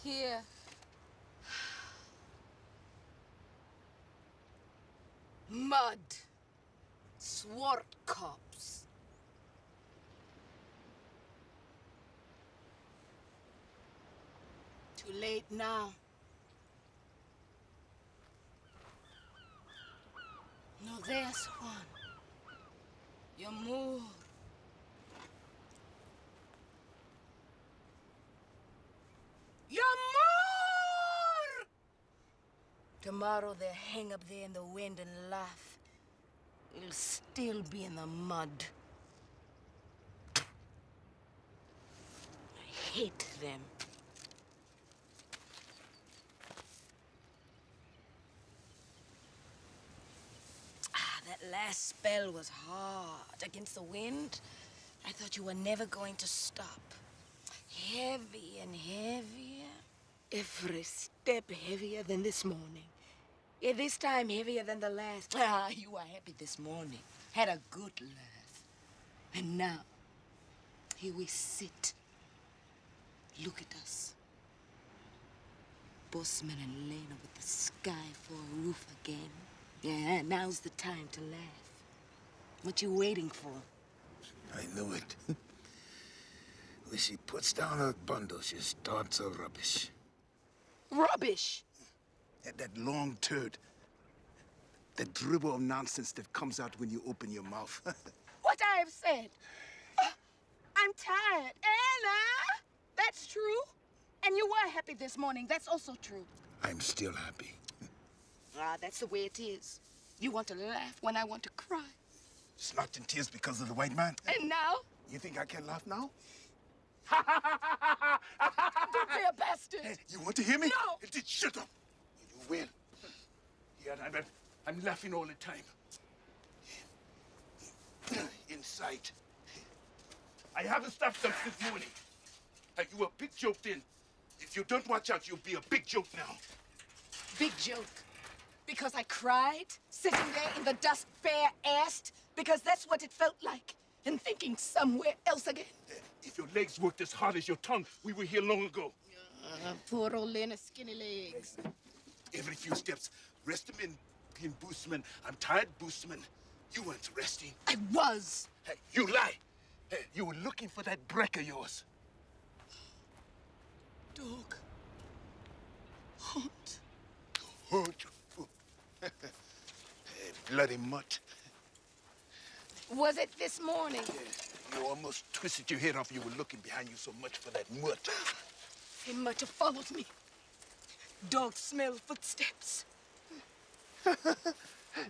here. Mud. Swartkops. Too late now. No, there's one. Your mood. Your mood! Tomorrow they'll hang up there in the wind and laugh. It'll still be in the mud. I hate them. That last spell was hard against the wind. I thought you were never going to stop. Heavy and heavier. Every step heavier than this morning. Yeah, this time heavier than the last. Ah, you were happy this morning. Had a good laugh. And now, here we sit. Look at us. Boesman and Lena with the sky for a roof again. Yeah, now's the time to laugh. What you waiting for? I knew it. When she puts down her bundle, she starts her rubbish. Rubbish? That long turd. That dribble of nonsense that comes out when you open your mouth. What I have said. I'm tired. Anna! That's true. And you were happy this morning. That's also true. I'm still happy. Ah, that's the way it is. You want to laugh when I want to cry. It's not in tears because of the white man. And now? You think I can laugh now? Don't be a bastard. Hey, you want to hear me? No. Shut up. You will. Yeah, I'm laughing all the time. Inside. I haven't stopped since this morning. You were big joke then. If you don't watch out, you'll be a big joke now. Big joke. Because I cried, sitting there in the dust bare-assed, because that's what it felt like, and thinking somewhere else again. If your legs worked as hard as your tongue, we were here long ago. Poor old Lena's skinny legs. Every few steps, rest them in Boesman. I'm tired, Boesman. You weren't resting. I was. Hey, you lie. Hey, you were looking for that break of yours. Dog. Hunt. Hunt. Hey, bloody mutt. Was it this morning? Yeah, you almost twisted your head off. You were looking behind you so much for that mutt. He might have followed me. Dog smell footsteps.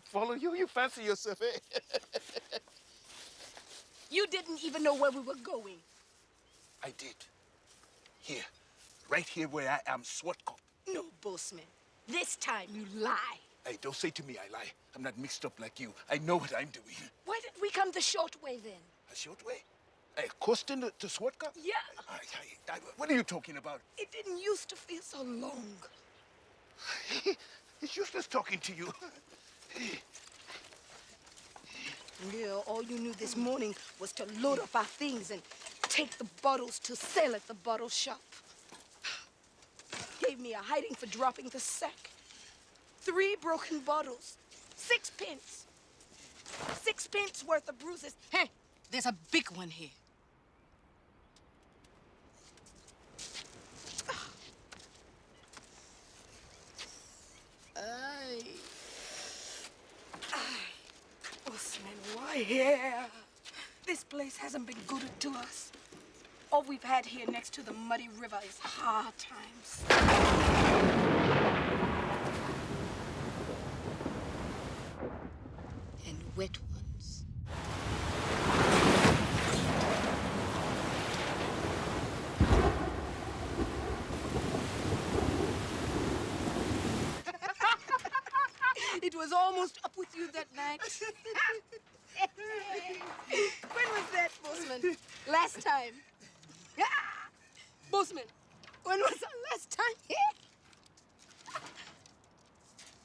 Follow you? You fancy yourself, eh? You didn't even know where we were going. I did. Here. Right here where I am, Swartkop. No, Boesman. This time you lie. Hey, don't say to me I lie. I'm not mixed up like you. I know what I'm doing. Why did we come the short way then? A short way? Hey, Costin to Swartkop? Yeah. What are you talking about? It didn't used to feel so long. It's useless talking to you. Yeah, all you knew this morning was to load up our things and take the bottles to sell at the bottle shop. Gave me a hiding for dropping the sack. 3 broken bottles. 6 pence. 6 pence worth of bruises. Hey, there's a big one here. Boesman, why here? This place hasn't been good to us. All we've had here next to the muddy river is hard times. And wet ones. It was almost up with you that night. When was that, Boesman? Last time. Boesman, when was our last time here?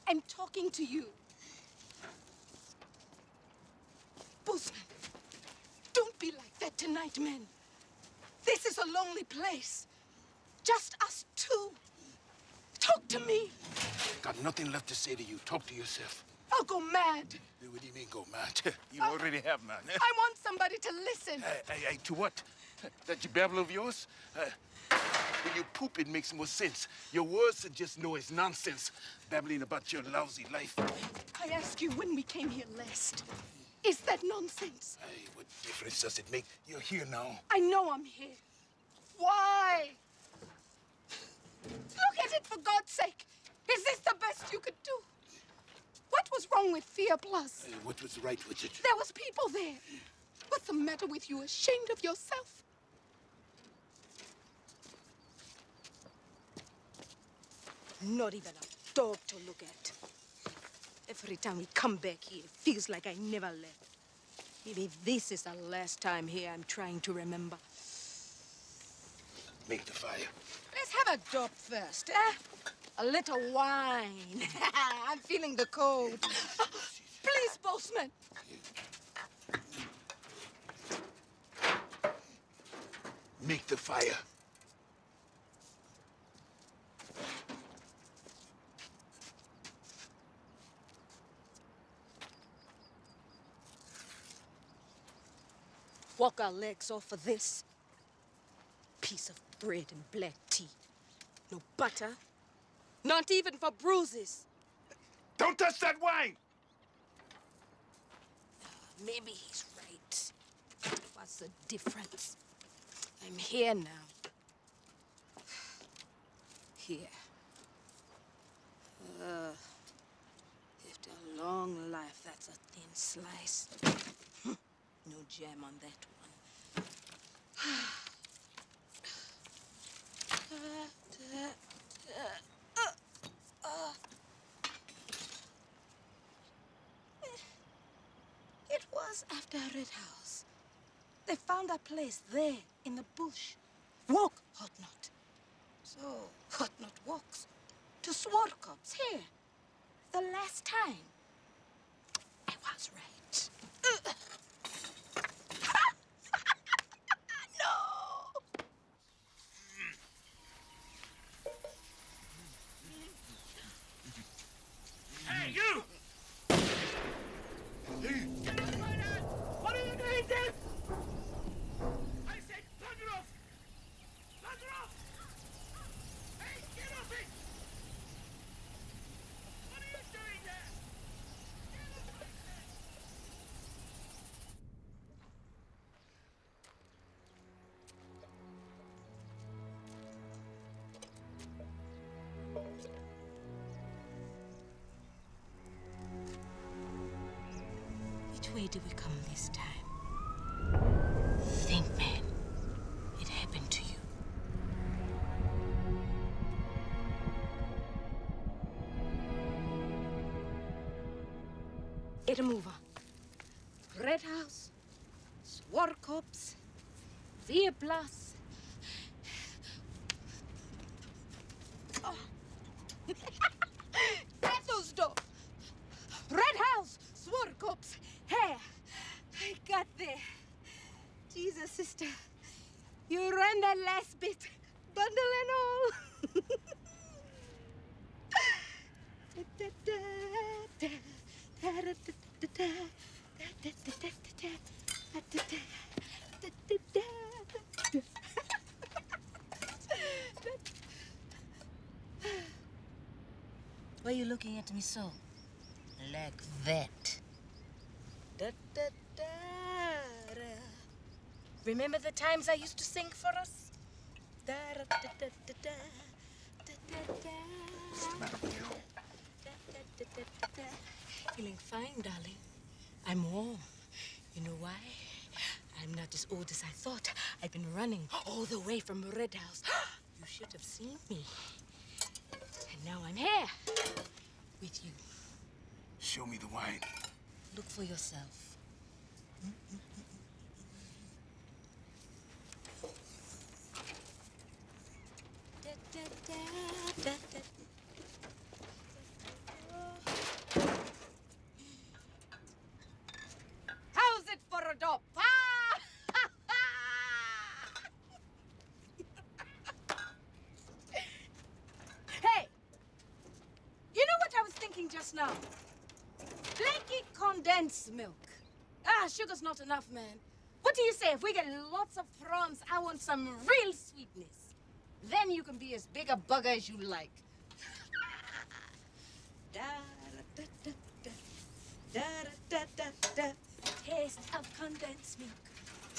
I'm talking to you. Boesman, don't be like that tonight, man. This is a lonely place. Just us two. nothing left to say to you. Talk to yourself. I'll go mad. What do you mean go mad? You already have man. I want somebody to listen. Hey, to what? That babble of yours? When you poop, it makes more sense. Your words are just noise, nonsense. Babbling about your lousy life. I asked you when we came here last. Is that nonsense? Hey, what difference does it make? You're here now. I know I'm here. Why? Look at it, for God's sake. Is this the best you could do? What was wrong with Fear Plus? Hey, what was right with it? There was people there. What's the matter with you? Ashamed of yourself? Not even a dog to look at. Every time we come back here, it feels like I never left. Maybe this is the last time here I'm trying to remember. Make the fire. Let's have a dope first, eh? A little wine. I'm feeling the cold. Please, Boesman. Make the fire. Walk our legs off for this. Piece of bread and black tea. No butter. Not even for bruises. Don't touch that wine! Maybe he's right. What's the difference? I'm here now. Here. After a long life, that's a thin slice. No jam on that one. It was after a red house. They found a place there in the bush. Walk, Hotnot. So, Hotnot walks to Swartkops here. The last time. I was right. No! Hey, you! What are you doing there? I said, plug it off! Plug it off! Hey, get off it! What are you doing there? Get off it! Which way did we come this time? Think, man. It happened to you. Get a mover. Red House, Swartkops, Fear Plus. Oh. Athol's door. Red House, Swartkops. Here. I got there. Jesus, sister. You ran that last bit. Bundle and all. Why are you looking at me so? Like that? Remember the times I used to sing for us? What's the matter with you? Feeling fine, darling. I'm warm. You know why? I'm not as old as I thought. I've been running all the way from Red House. You should have seen me. And now I'm here with you. Show me the wine. Look for yourself. How's it for a dop? Hey, you know what I else now. Flaky condensed milk. Ah, sugar's not enough, man. What do you say? If we get lots of prawns, I want some real sweetness. Then you can be as big a bugger as you like. Da-da-da-da-da. Taste of condensed milk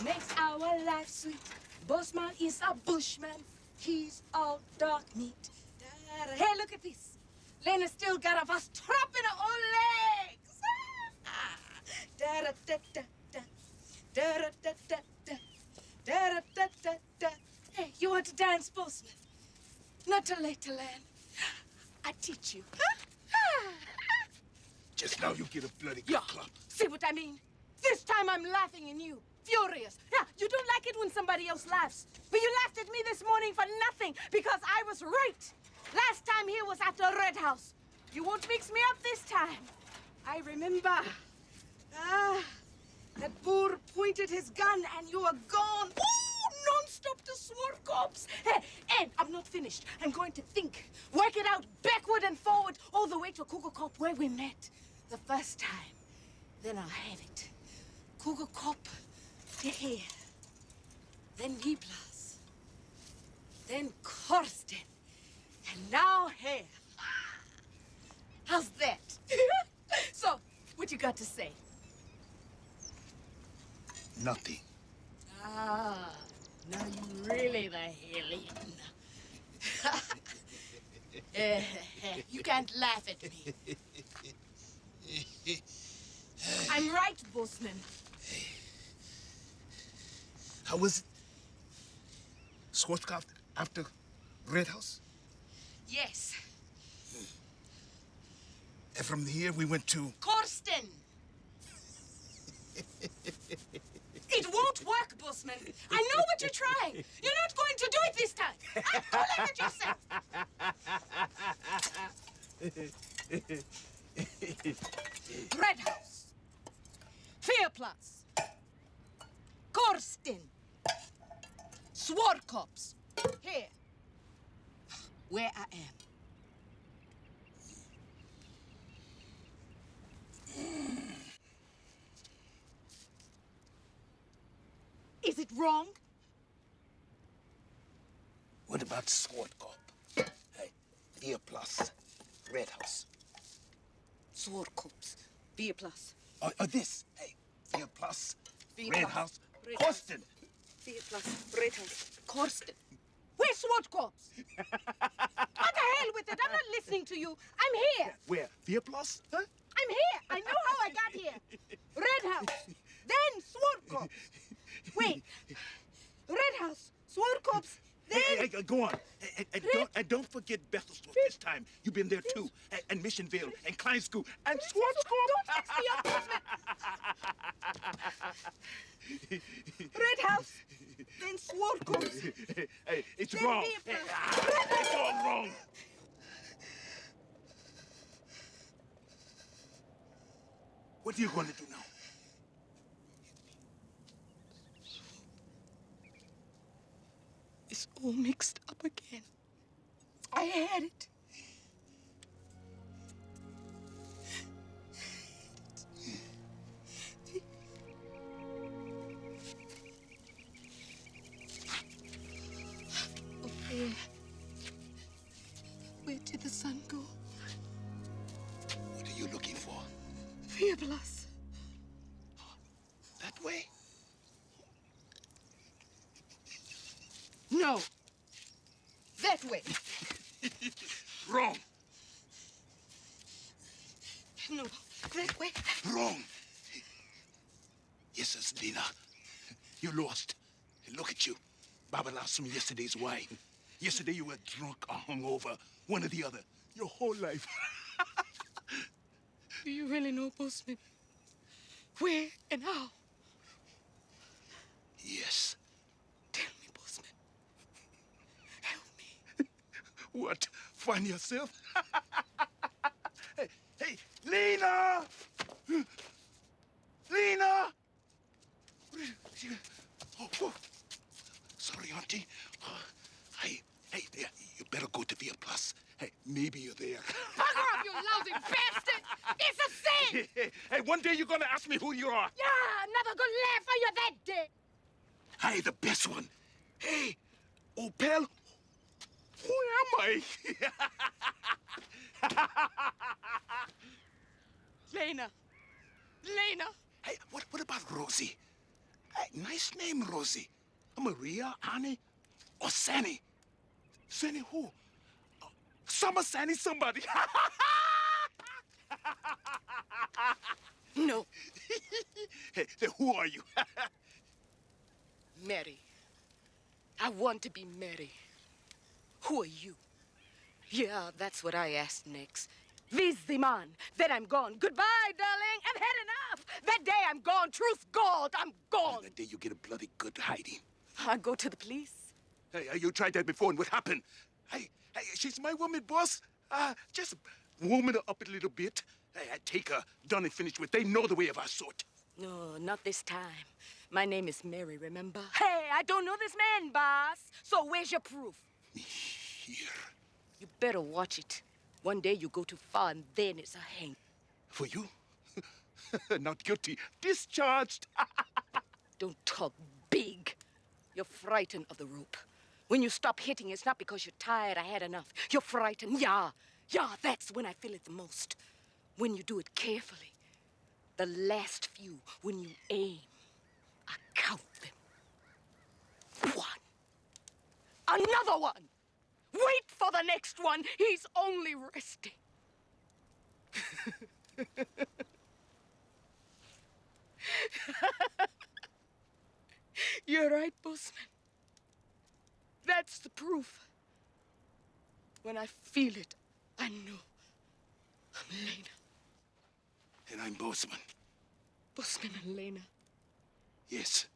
makes our life sweet. Boesman is a bushman. He's all dark meat. Da-da. Hey, look at this. Lena still got a bus trap in her own legs. Da-da-da-da-da. Da-da-da-da-da. Da-da-da-da-da. Hey, you want to dance, Boesman? Not too late to learn. I teach you. Just now you get a bloody Yeah, club. see what I mean? This time I'm laughing at you. Furious. Yeah, you don't like it when somebody else laughs. But you laughed at me this morning for nothing because I was right. Last time he was at the Red House. You won't mix me up this time. I remember. That Boer pointed his gun and you were gone. Ooh, non-stop to Swartkops. Hey, and I'm not finished. I'm going to think, work it out backward and forward all the way to Kop where we met the first time. Then I'll have it. Kop to here. Then Liblas. Then Korsten. And now here. How's that? So, what you got to say? Nothing. Ah, now you really the alien. You can't laugh at me. I'm right, Boesman. How was it? Swartkops after Red House? Yes. And from here we went to... Korsten! It won't work, Boesman. I know what you're trying. You're not going to do it this time. I'm calling it yourself. Red House. Vierplatz. Korsten. Swartkops. Here. Where I am. Is it wrong? What about Swartkop? Hey, Beer Plus, Red House. Swartkops. Vierplatz. Or this, hey, Beer Plus, Beer Red Plus, House, Red Korsten. Vierplatz. Red House. Korsten. Where's Swartkops? What the hell with it? I'm not listening to you. I'm here. Where? Beer Plus? Huh? I'm here. I know how I got here. Red House. Then Swartkops. Wait. Red House. Swartkops. Then... Hey, go on. And don't forget Bethelsdorf this time. You've been there too. And Missionville, and Kleinskoe, and Swartkops. Don't mix me up, Boesman. Red House. Then Swartkops. Hey, it's Then wrong. Beer Plus. It's all wrong. What are you going to do now? It's all mixed up again. I had it. Okay. Where did the sun go? What are you looking for? Vierplatz. That way? No. That way. Wrong. No. That way. Wrong. Yes, it's Lena. You lost. And look at you. Baba lost from yesterday's wine. Yesterday you were drunk or hungover. One or the other. Your whole life. Do you really know, Boesman? Where and how? Yes. Tell me, Boesman. Help me. What? Find yourself? Hey, Lena! Lena! Oh, sorry, Auntie. Hey, there, you better go to Via Plus. Hey, maybe you're there. Bugger up, you lousy bastard! It's a sin! Hey, one day you're gonna ask me who you are. Yeah, another good laugh for you that day. Hey, the best one. Hey, old pal, who am I? Lena. Lena. Hey, what about Rosie? Hey, nice name, Rosie. Maria, Annie, or Sanny? Sanny who? Summer Sanny somebody. No. Hey, then who are you? Mary. I want to be Mary. Who are you? Yeah, that's what I asked next. Viz the man. Then I'm gone. Goodbye, darling. I've had enough. That day I'm gone. Truth God, I'm gone. That day you get a bloody good hiding. I go to the police. Hey, you tried that before, and what happened? Hey, she's my woman, boss. Just warming her up a little bit. Hey, I take her, done and finished with. They know the way of our sort. No, not this time. My name is Mary, remember? Hey, I don't know this man, boss. So where's your proof? Here. You better watch it. One day you go too far, and then it's a hang. For you? Not guilty. Discharged. Don't talk big. You're frightened of the rope. When you stop hitting, it's not because you're tired. I had enough. You're frightened. Yeah, that's when I feel it the most. When you do it carefully. The last few, when you aim, I count them. One. Another one. Wait for the next one. He's only resting. You're right, Boesman. That's the proof. When I feel it, I know. I'm Lena. And I'm Boesman. Boesman and Lena. Yes.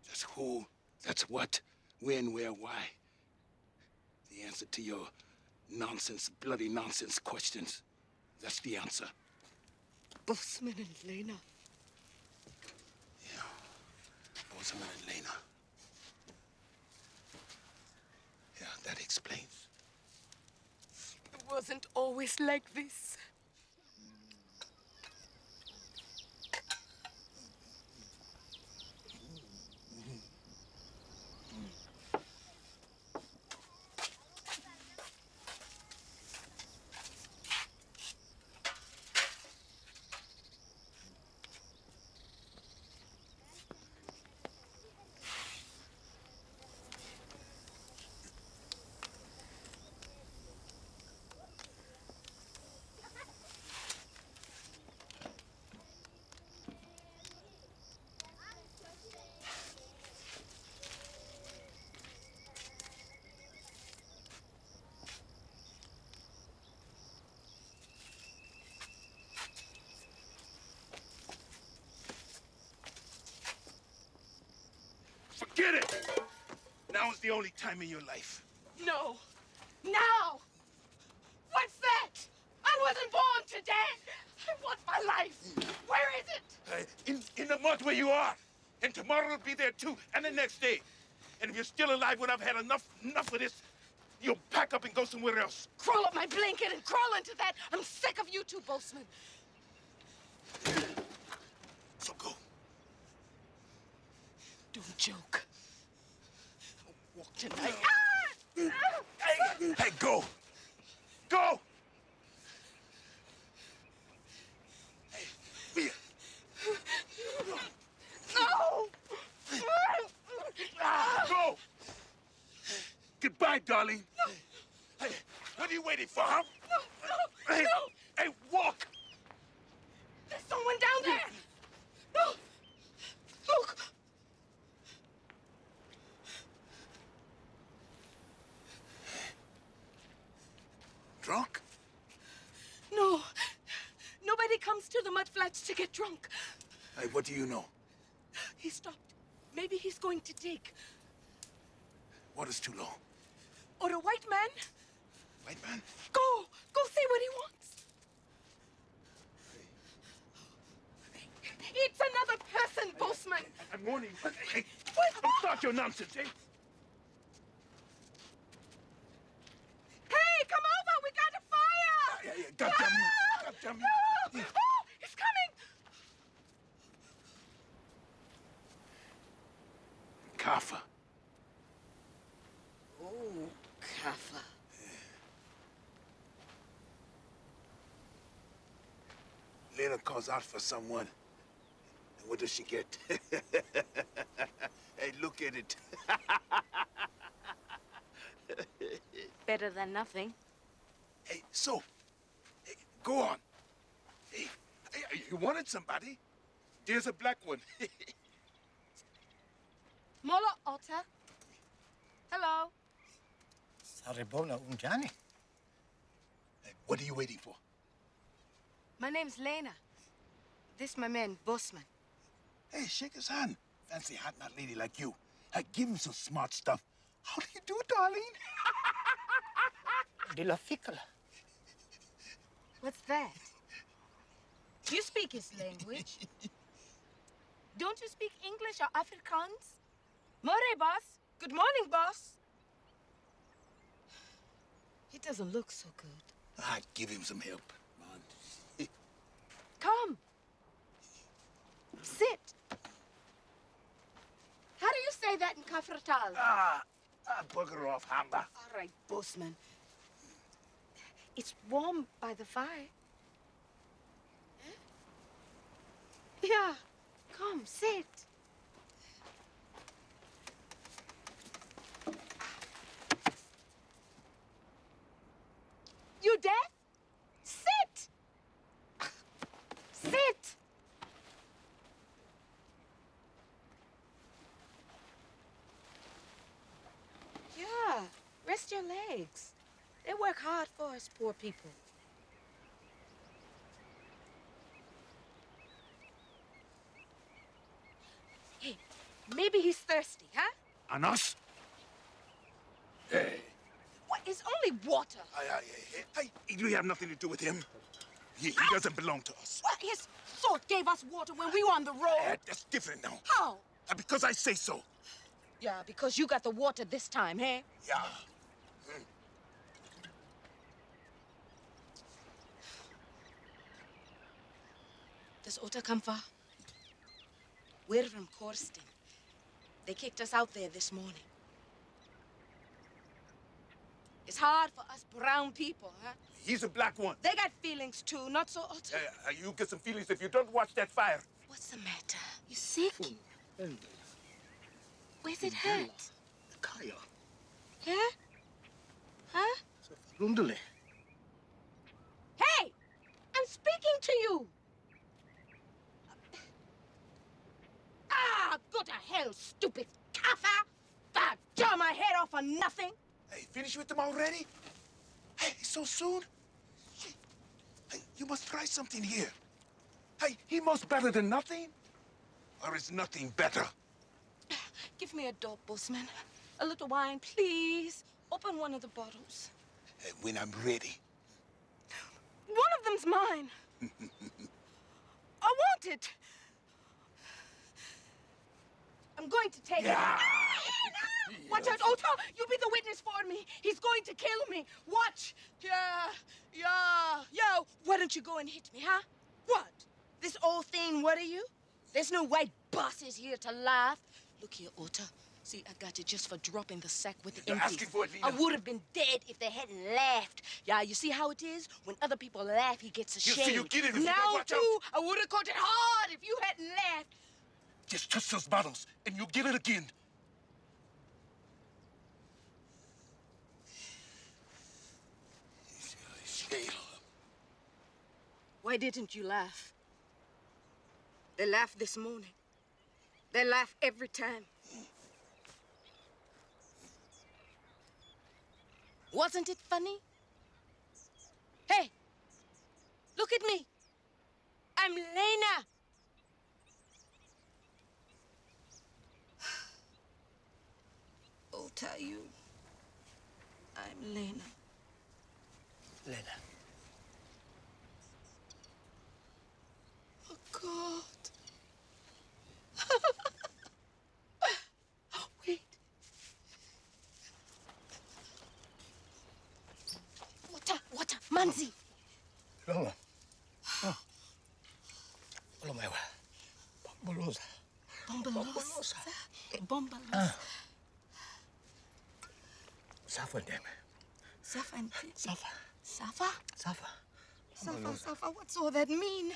That's who, that's what, when, where, why. The answer to your nonsense, bloody nonsense questions. That's the answer. Boesman and Lena. Yeah. Boesman and Lena. Yeah, that explains. It wasn't always like this. Forget it! Now is the only time in your life. No. Now! What's that? I wasn't born today. I want my life. Where is it? In the mud where you are. And tomorrow will be there too, and the next day. And if you're still alive when I've had enough of this, you'll pack up and go somewhere else. Crawl up my blanket and crawl into that. I'm sick of you two, Boesman. So go. Don't joke. I'll walk tonight. Hey, go! Go! Hey, Via. No! Go! Goodbye, darling. No. Hey, what are you waiting for, huh? No! Hey, No! hey, walk! There's someone down there! No! Look! Drunk? No. Nobody comes to the mudflats to get drunk. Hey, what do you know? He stopped. Maybe he's going to dig. Water's too low. Or a white man. White man? Go see what he wants. It's another person, Boesman. I'm warning you. Hey, What? don't start your nonsense, eh? Goddamn you! Goddamn you! No! He's coming! Kaffa. Oh, Kaffa. Lena calls out for someone. And what does she get? Hey, look at it. Better than nothing. Hey, so, hey, go on. Hey, you wanted somebody? There's a black one. Molo Otta. Hello. Saribona Unjani. Hey, what are you waiting for? My name's Lena. This my man, Boesman. Hey, shake his hand. Fancy hot knot lady like you. Hey, give him some smart stuff. How do you do, darling? De la Ficala. What's that? You speak his language. Don't you speak English or Afrikaans? More, boss. Good morning, boss. He doesn't look so good. I'd give him some help, man. Come. Sit. How do you say that in Kafratal? Bugger off, Hamba. All right, Boesman. It's warm by the fire. Huh? Yeah. Come, sit. You deaf? Sit! Sit! Yeah, rest your legs. They work hard for us poor people. Hey, maybe he's thirsty, huh? On us? Hey. What, it's only water. We have nothing to do with him. He doesn't belong to us. What? His sort gave us water when we were on the road. That's different now. How? Because I say so. Yeah, because you got the water this time, huh? Yeah. Does Ota come far? We're from Korston. They kicked us out there this morning. It's hard for us brown people, huh? He's a black one. They got feelings too, not so Ota. You get some feelings if you don't watch that fire. What's the matter? You sick? Where's it hurt? Kaya. Yeah? Huh? Rundele. Hey! I'm speaking to you! Ah, go to hell, stupid kaffa! Ah, jaw my head off for nothing! Hey, finish with them already? Hey, so soon? Hey, you must try something here. Hey, he must better than nothing? Or is nothing better? Give me a dope, Boesman. A little wine, please. Open one of the bottles. Hey, when I'm ready. One of them's mine. I want it. I'm going to take it. Watch out, Otto! You be the witness for me. He's going to kill me. Watch. Yeah. Why don't you go and hit me, huh? What? This old thing worry you? There's no white bosses here to laugh. Look here, Otto. See, I got you just for dropping the sack with the You're empty. asking for it, Lena. I would have been dead if they hadn't laughed. Yeah, you see how it is? When other people laugh, he gets ashamed. see, you get it if you now, don't watch too, I would have caught it hard if you hadn't laughed. Just touch those bottles, and you'll get it again. Why didn't you laugh? They laughed this morning. They laugh every time. Wasn't it funny? Hey, look at me. I'm Lena. I'll tell you. I'm Lena. Lena. Oh, God. Wait. Water, Manzi. Bello. Bello mai wa. Bombolosa. Bombolosa. Bombolosa. Safa dem. Safa and Safa. Safa? Safa. Safa, Safa, what's all that mean?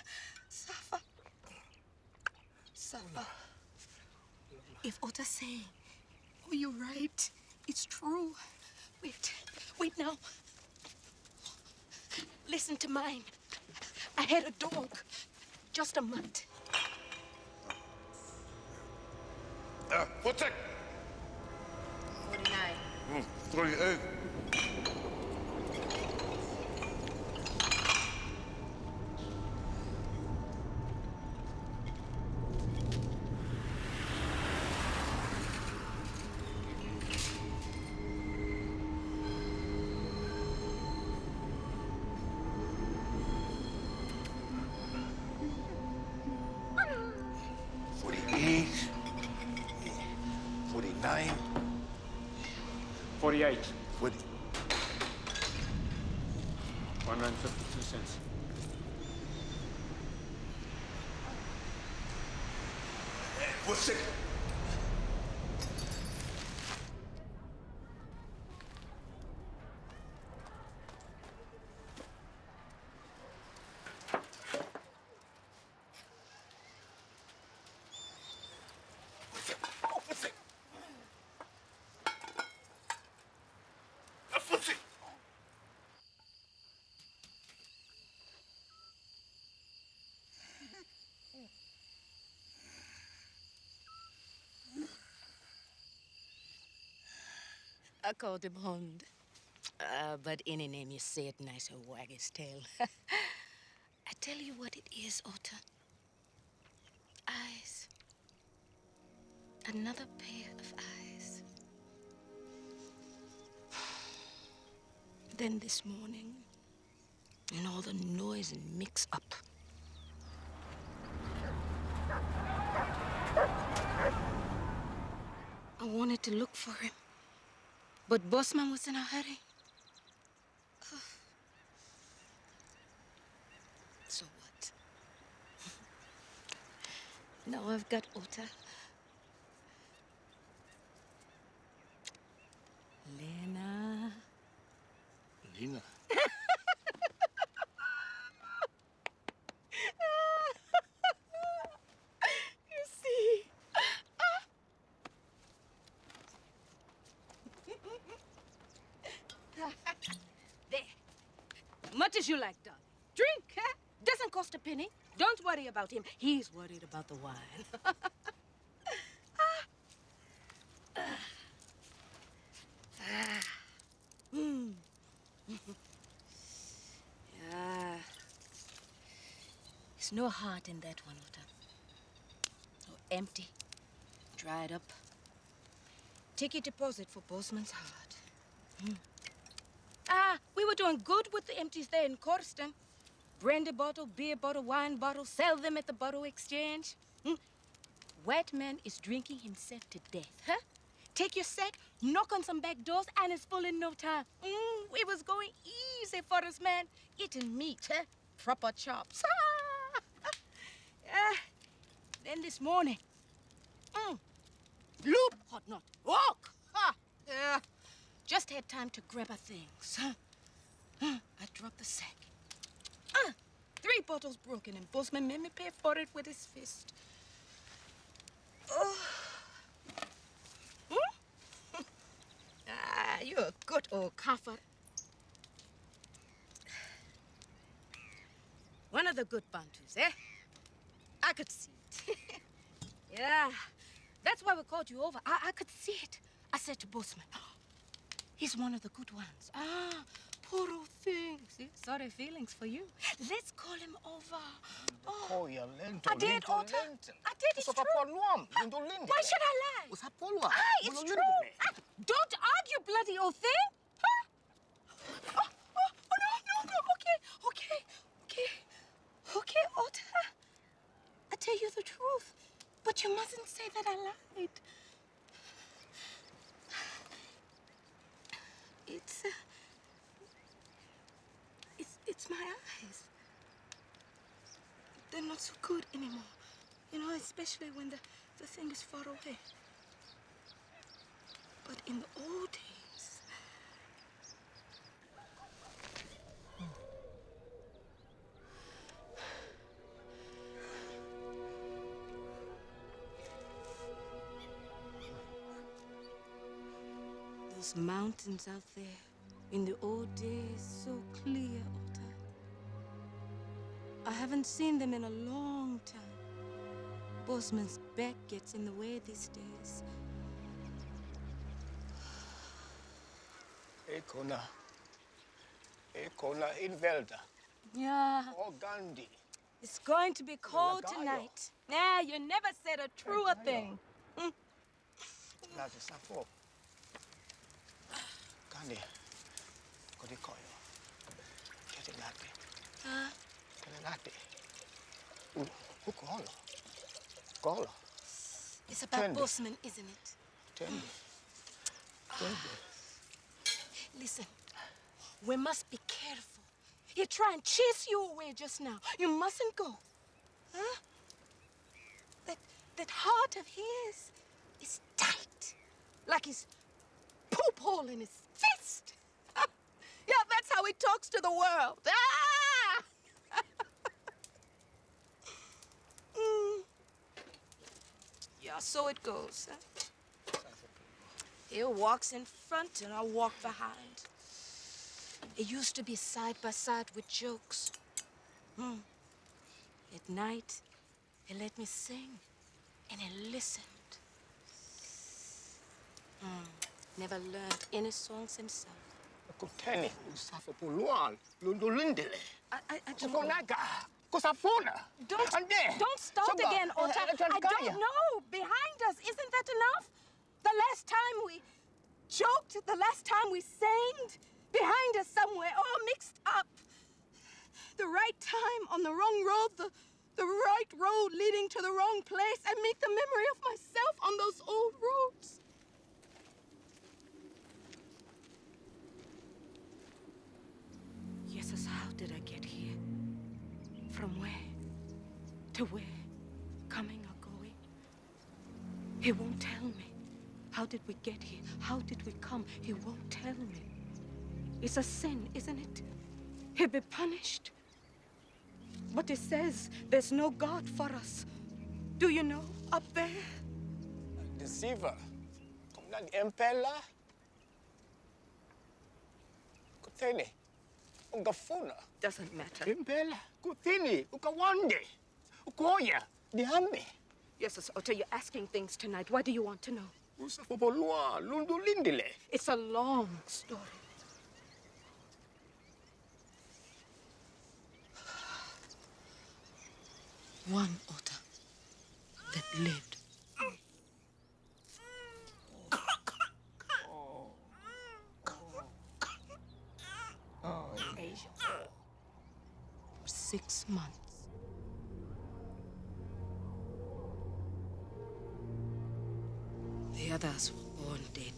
Safa. Safa. If Ota's saying, oh, you're right. It's true. Wait now. Listen to mine. I had a dog. Just a mutt. What's that? 49. 48. $48, $49, 48. $40. 152 cents. What's it? I called him Hond. But any name you say it nice, he'll wag his tail. I tell you what it is, Ota. Eyes. Another pair of eyes. Then this morning, and all the noise and mix-up. I wanted to look for him, but Boesman was in a hurry. So what? Now I've got Ota. Lena. Lena. You see? There. Much as you like, darling. Drink, huh? Doesn't cost a penny. Don't worry about him. He's worried about the wine. Yeah. There's no heart in that one, Ota. Oh, empty, dried up. Take your deposit for Boesman's heart. We were doing good with the empties there in Corsten. Brandy bottle, beer bottle, wine bottle, sell them at the bottle exchange. White man is drinking himself to death, huh? Take your sack, knock on some back doors, and it's full in no time. It was going easy for us, man. Eating meat, huh? Proper chops. Then this morning, loop, hot not, walk. Just had time to grab our things. I dropped the sack. 3 bottles broken, and Boesman made me pay for it with his fist. You're a good old kafir. One of the good Bantus, eh? I could see it. Yeah, that's why we called you over. I could see it. I said to Boesman, he's one of the good ones. Poor old thing. See, sorry feelings for you. Let's call him over. Oh, you're lento. I did, Ota. I did, it's true. Why should I lie? It's true. Don't argue, bloody old thing. Huh? No. Okay, Ota. I tell you the truth. But you mustn't say that I lied. It's my eyes. they're not so good anymore. You know, especially when the thing is far away. But in the old days... Those mountains out there, in the old days, so clear, Otto. I haven't seen them in a long time. Boesman's back gets in the way these days. Ekona in Velda. Yeah. Oh, Gandhi. It's going to be cold tonight. Nah, you never said a truer thing. Lazi safo. Gandhi. Kodi koyo. Kete lati. Huh? Kete lati. Ukolo. Kolo. It's about Tendi. Boesman, isn't it? Tendi. Listen, we must be careful. He tried and chase you away just now. You mustn't go. Huh? That heart of his is tight, like his poop hole in his fist. Yeah, that's how he talks to the world. Ah! Yeah, so it goes. Huh? He walks in front and I walk behind. It used to be side by side with jokes. At night, he let me sing and he listened. Never learned any songs himself. Kuteni. Usafo puluan. Lundulindele. I don't Safo know. naga. Kusafuna. Don't start again, Ota. I don't know. Behind us, isn't that enough? The last time we joked, the last time we sang, behind us somewhere, all mixed up. The right time on the wrong road, the right road leading to the wrong place, and meet the memory of myself on those old roads. Jesus, how did I get here? From where? To where? Coming or going? He won't tell me. How did we get here? How did we come? He won't tell me. It's a sin, isn't it? He'll be punished. But it says there's no God for us. Do you know? Up there. Deceiver. Komnan impela. Kuteni. Ungafuna. Doesn't matter. Impela. Kutini. Ukawande. Ukoya. Dihambe. Yes, Otto, you're asking things tonight. What do you want to know? Usafo puluan. Lundulindele. It's a long story. One Otto that lived. Asia. For 6 months. The others were born dead.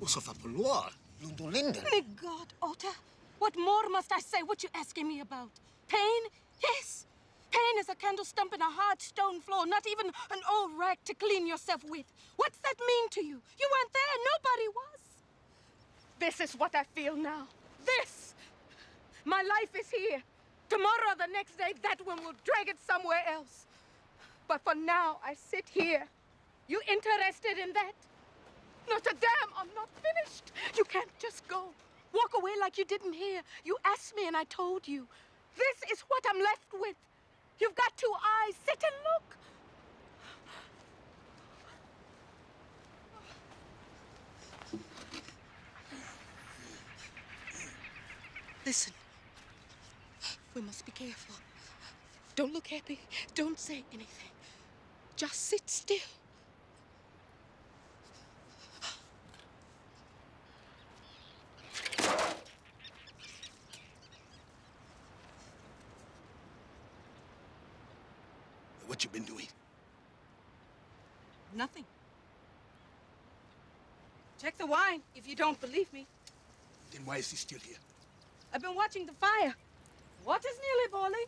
Usafa puluan. Lundulindele. My God, Otto, what more must I say? What you asking me about? Pain? Yes. Pain is a candle stump in a hard stone floor, not even an old rag to clean yourself with. What's that mean to you? You weren't there. Nobody was. This is what I feel now. This. My life is here. Tomorrow, the next day, that one will drag it somewhere else. But for now, I sit here. You interested in that? Not a damn, I'm not finished. You can't just go. Walk away like you didn't hear. You asked me and I told you. This is what I'm left with. You've got 2 eyes. Sit and look. Listen. We must be careful. Don't look happy. Don't say anything. Just sit still. What you been doing? Nothing. Check the wine if you don't believe me. Then why is he still here? I've been watching the fire. What is nearly boiling?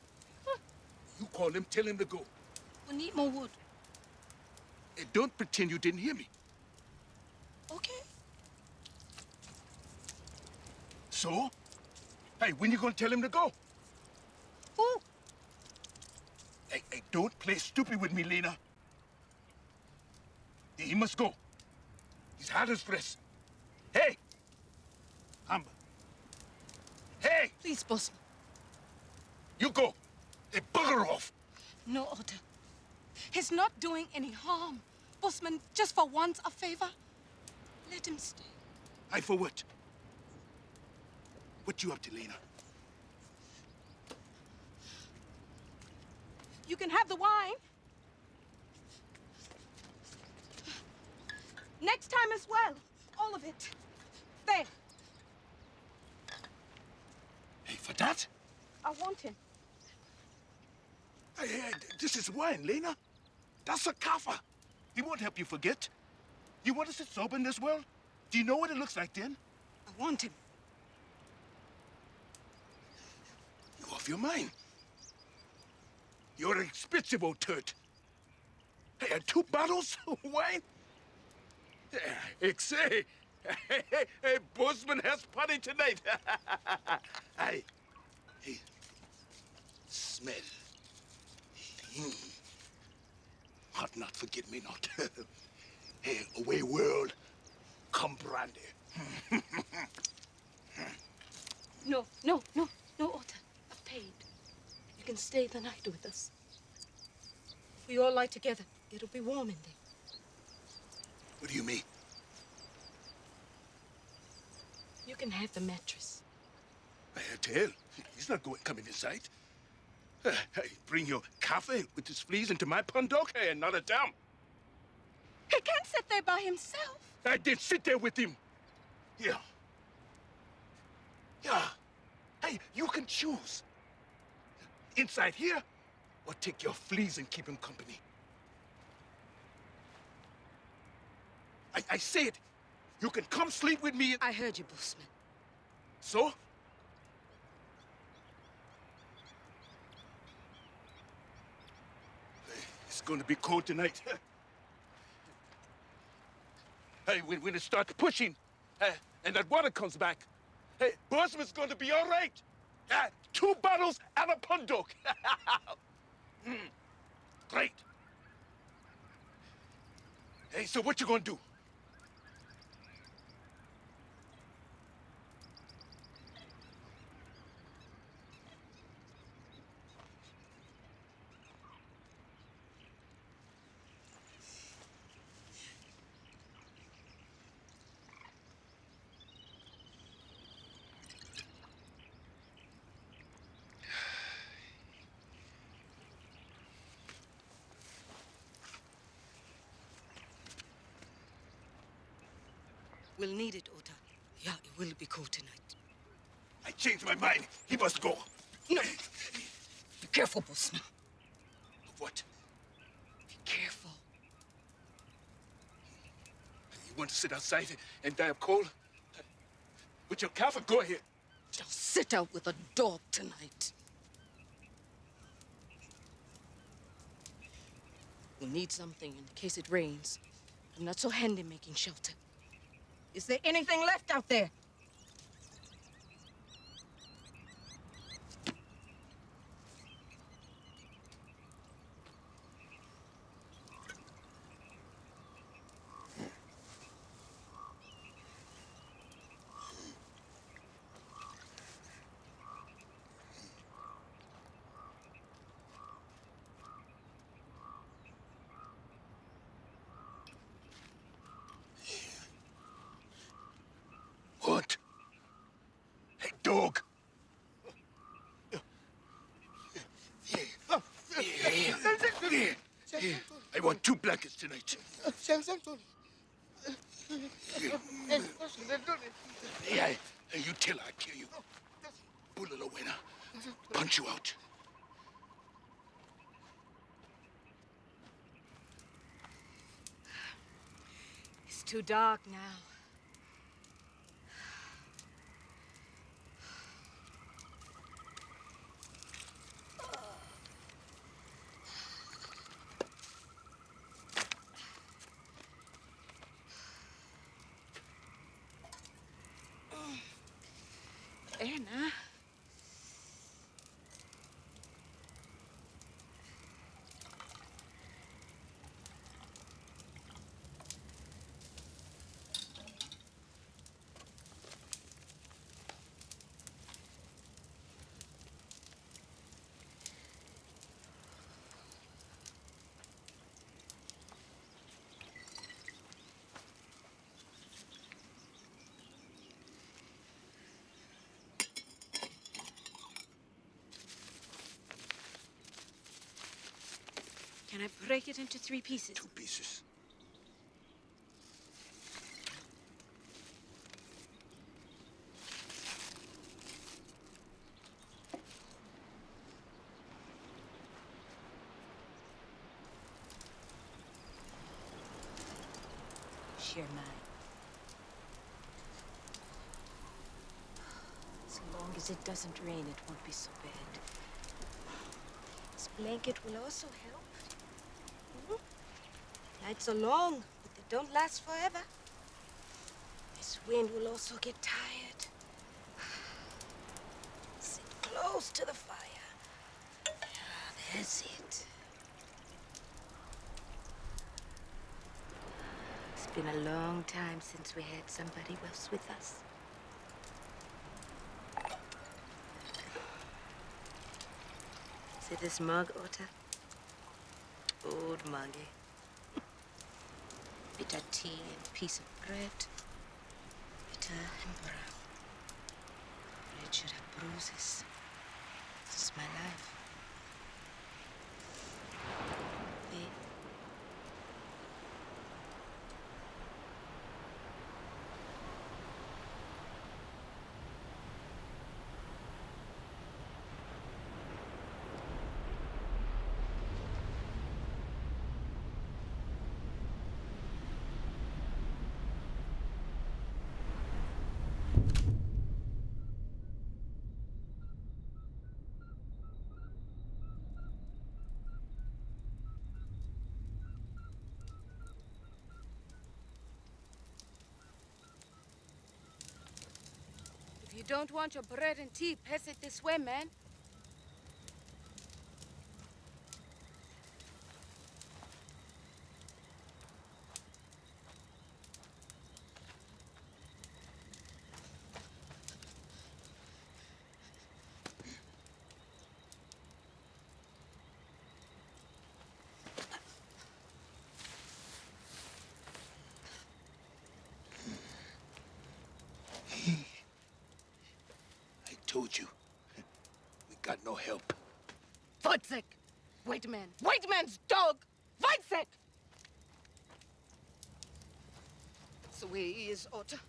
You call him, tell him to go. We need more wood. And don't pretend you didn't hear me. Okay. So? Hey, when you gonna tell him to go? Who? Hey, don't play stupid with me, Lena. He must go. He's had his rest. Hey! Amber. Hey! Please, Boesman. You go. Hey, bugger off. No, Otto. He's not doing any harm. Boesman, just for once, a favor. Let him stay. Aye, for what? What you up to, Lena? You can have the wine. Next time as well. All of it. There. Hey, for that? I want him. Hey, this is wine, Lena. That's a kaffa. He won't help you forget. You want to sit sober in this world? Do you know what it looks like then? I want him. You off your mind. You're an expensive old turd. Hey, 2 bottles of wine? Hey, hey, Boesman has party tonight. Hey, smell. Hot not, forget me not. Hey, away world, come brandy. No, Otto. I've paid. You can stay the night with us. If we all lie together, it'll be warm in there. What do you mean? You can have the mattress. I tell, he's not coming inside. Hey, bring your coffee with his fleas into my pundok and not a damn. He can't sit there by himself. I did sit there with him. Yeah. Hey, you can choose. Inside here, or take your fleas and keep him company. I said, you can come sleep with me. I heard you, Boesman. So? It's gonna be cold tonight. Hey, when it starts pushing, and that water comes back, hey, Boesman's gonna be all right. 2 bottles and a pundok. Great. Hey, so what you gonna do? We'll need it, Otto. Yeah, it will be cold tonight. I changed my mind. He must go. No. Be careful, Boesman. What? Be careful. You want to sit outside and die of cold? With your coffee, go ahead. Don't sit out with a dog tonight. We'll need something in case it rains. I'm not so handy making shelter. Is there anything left out there? What? want 2 blankets tonight. Yeah, you tell her I kill you. Bulala winner. Punch you out. It's too dark now. Anna. Can I break it into 3 pieces? 2 pieces. Share mine. As long as it doesn't rain, it won't be so bad. This blanket will also help. Nights are long, but they don't last forever. This wind will also get tired. Sit close to the fire. That's it. It's been a long time since we had somebody else with us. See this mug, Otter? Old muggy. Bit of tea and piece of bread. Bitter and brown. Bread should have bruises. This is my life. See? If you don't want your bread and tea, pass it this way, man. Told you. We got no help. Wojciech! White man! White man's dog! Wojciech! That's the way he is, Otter.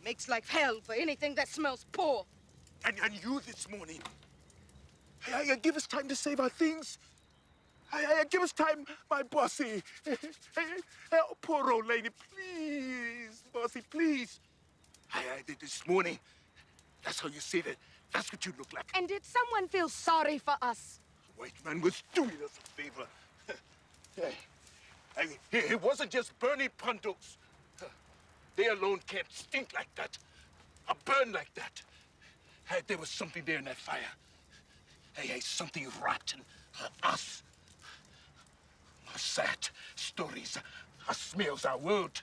Makes life hell for anything that smells poor. And you this morning. Hey, give us time to save our things. Hey, give us time, my bossy. Oh, poor old lady, please, bossy, please. This morning, that's how you see that. That's what you look like. And did someone feel sorry for us? White man was doing us a favor. It wasn't just burning pundos. They alone can't stink like that, or burn like that. There was something there in that fire. Something rotten. Us. Our sad stories. Our smells, our world.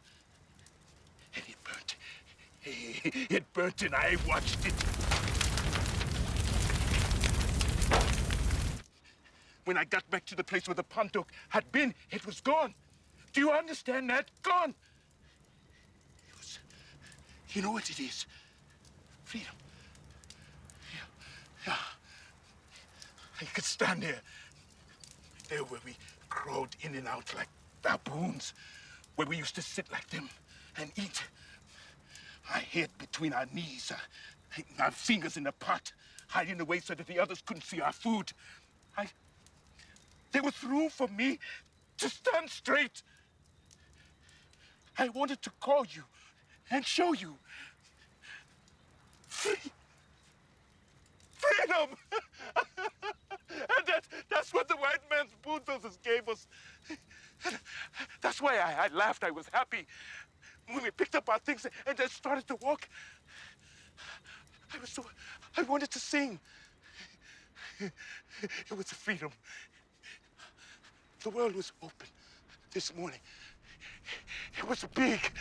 And it burnt. It burnt and I watched it. When I got back to the place where the Pontok had been, it was gone. Do you understand that? Gone. It was... You know what it is? Freedom. Yeah. I could stand there. There where we crawled in and out like our bones, where we used to sit like them and eat. Our head between our knees, our fingers in the pot, hiding away so that the others couldn't see our food. There was room for me to stand straight. I wanted to call you and show you. Freedom! And that's what the white man's bulldozers gave us. That's why I laughed. I was happy when we picked up our things and just started to walk. I wanted to sing. It was freedom. The world was open this morning. It was big.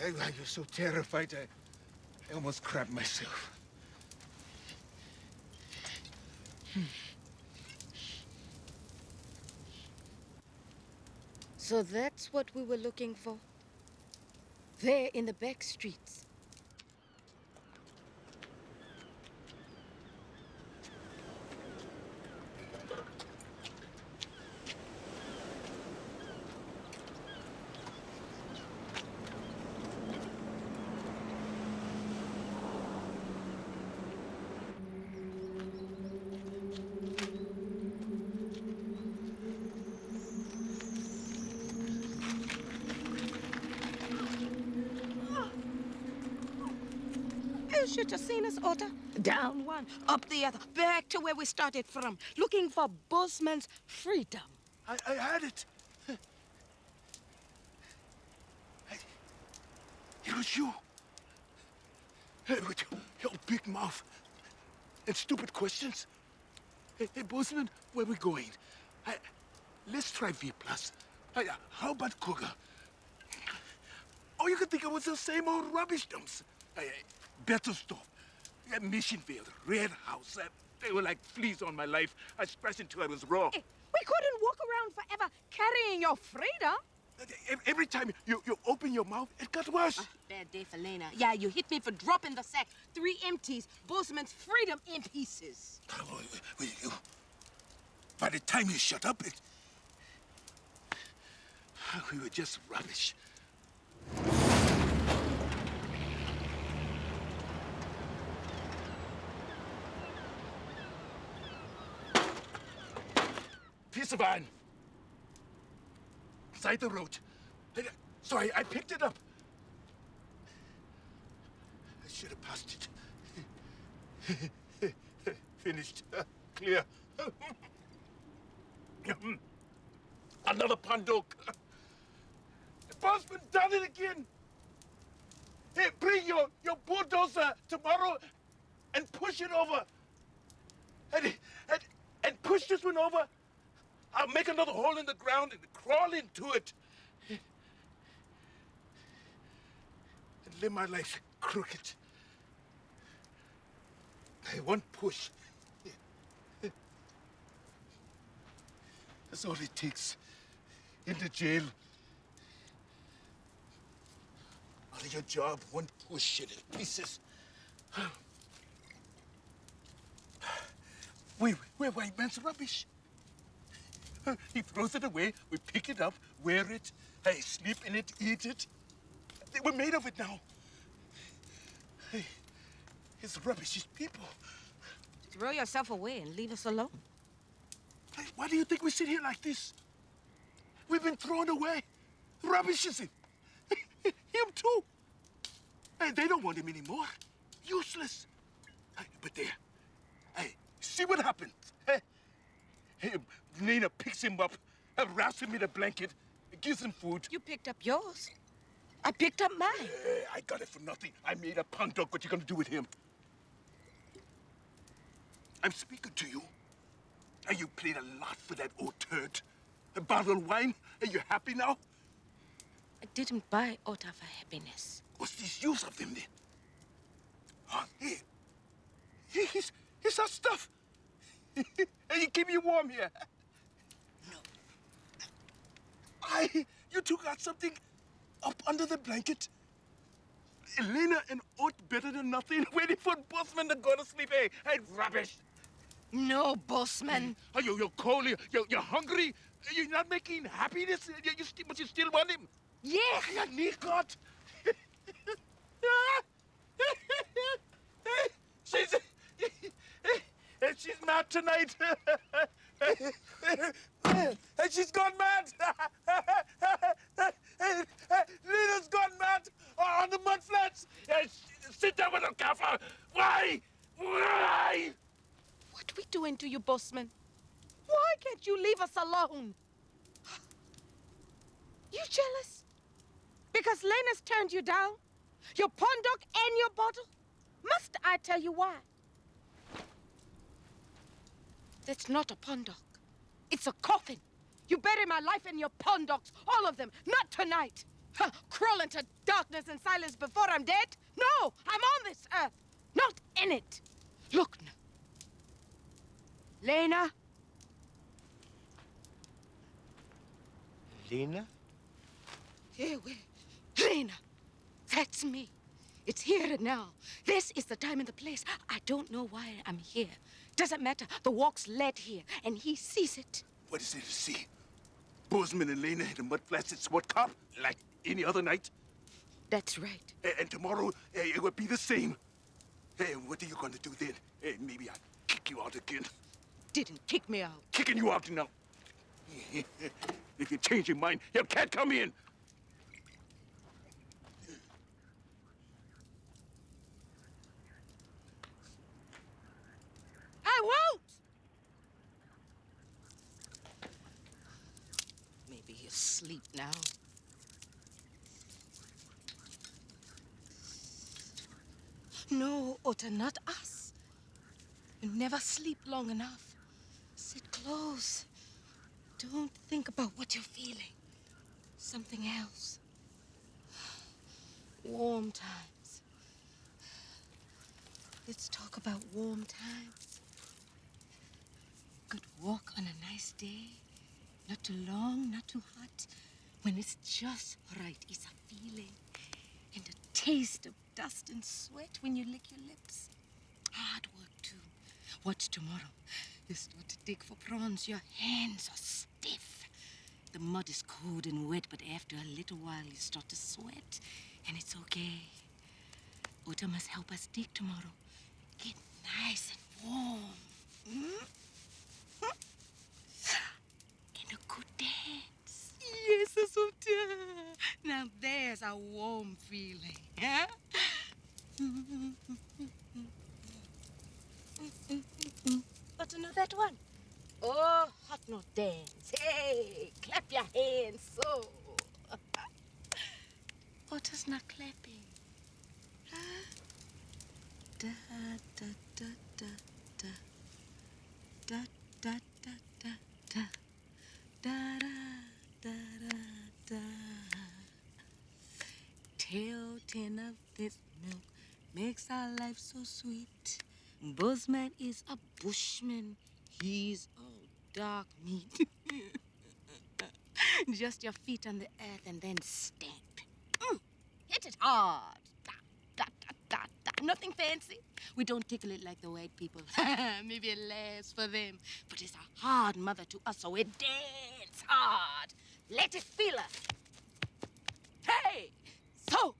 I was so terrified, I almost crapped myself. So that's what we were looking for? There in the back streets. You should have seen us, Otter. Down one, up the other, back to where we started from, looking for Boesman's freedom. I had it. It was you. With your big mouth and stupid questions. Hey, Boesman, where we going? Let's try V+. How about Cougar? Oh, you could think it was the same old rubbish dumps. Better stuff. Missionville, Red House. They were like fleas on my life. I scratched until I was raw. Hey, we couldn't walk around forever carrying your freedom. Every time you open your mouth, it got worse. Bad day for Lena. Yeah, you hit me for dropping the sack. 3 empties. Boesman's freedom in pieces. By the time you shut up, we were just rubbish. Piece of iron. Side the road. So I picked it up. I should have passed it. Finished. Clear. Another pandok. Boesman done it again. Hey, bring your bulldozer tomorrow and push it over. And push this one over. I'll make another hole in the ground and crawl into it. And live my life crooked. One push. That's all it takes. In the jail. Out of your job, one push and it pieces. We're white man's rubbish. He throws it away, we pick it up, wear it, sleep in it, eat it. We're made of it now. It's rubbish, it's people. Throw yourself away and leave us alone. Why do you think we sit here like this? We've been thrown away. Rubbish is him. Him too. They don't want him anymore. Useless. But there. See what happens. Lena picks him up, harassing me the blanket, gives him food. You picked up yours. I picked up mine. I got it for nothing. I made a pound dog. What you gonna do with him? I'm speaking to you. And you played a lot for that old turd. A bottle of wine? Are you happy now? I didn't buy Ota for happiness. What's the use of him then? Huh? He's our stuff. And he keep you warm here. No. You two got something up under the blanket? Lena and Ot better than nothing, waiting for Boesman to go to sleep. Hey, rubbish. No, Boesman. You're cold, you're hungry, you're not making happiness, but you still want him? Yes. I need God. She's mad tonight. She's gone mad. Lena's gone mad on the mudflats. Sit down with her, Gaffer. Why? Why? What are we doing to you, Boesman? Why can't you leave us alone? You jealous? Because Lena's turned you down? Your pond dog and your bottle? Must I tell you why? That's not a pond dog. It's a coffin. You bury my life and your pond dogs, all of them. Not tonight. Crawl into darkness and silence before I'm dead? No, I'm on this earth, not in it. Look now. Lena? Lena? Here we... Lena, that's me. It's here and now. This is the time and the place. I don't know why I'm here. Doesn't matter. The walk's led here, and he sees it. What is there to see? Boesman and Lena in the mudflats at Swartkops, like any other night? That's right. And tomorrow, it will be the same. Hey, what are you going to do then? Hey, maybe I'll kick you out again. Didn't kick me out. Kicking you out now. If you change your mind, you can't come in. I won't! Maybe he'll sleep now. No, Ota, not us. You never sleep long enough. Sit close. Don't think about what you're feeling. Something else. Warm times. Let's talk about warm times. Good walk on a nice day. Not too long, not too hot. When it's just right, it's a feeling. And a taste of dust and sweat when you lick your lips. Hard work, too. Watch tomorrow. You start to dig for prawns. Your hands are stiff. The mud is cold and wet, but after a little while, you start to sweat. And it's okay. Ota must help us dig tomorrow. Get nice and warm. Hmm? And a good dance. Yes, Ota. Now there's a warm feeling, huh? Want to know that one? Oh, hot knot dance. Hey, clap your hands so. Ota's not clapping. Da da da da da da da da da da da da da da. Tale 10 of this milk makes our life so sweet. Boesman is a bushman. He's all dark meat. Just your feet on the earth and then stamp. Hit it hard. Da, da, da, da, da. Nothing fancy. We don't tickle it like the white people. Maybe it lasts for them. But it's a hard mother to us, so we dance hard. Let it feel us. Hey! So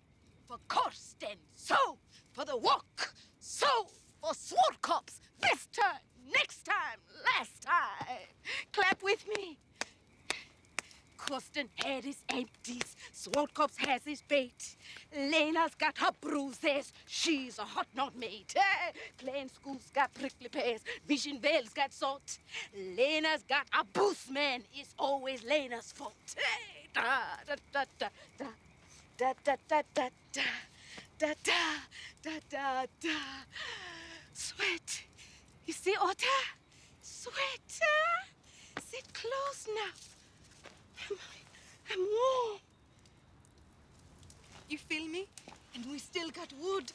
for Korsten. So for the walk. So for Swartkops. This time, next time, last time. Clap with me. Korsten had his empties. Swartkops has his bait. Lena's got her bruises. She's a hot knot mate. Claim Plain School's got prickly pears. Vision Vale's got salt. Lena's got a Boesman. It's always Lena's fault. Hey, da da da da da da da da da da da da da da. Sweat. You see, Otter? Sweat. Sit close now. I'm warm. You feel me? And we still got wood.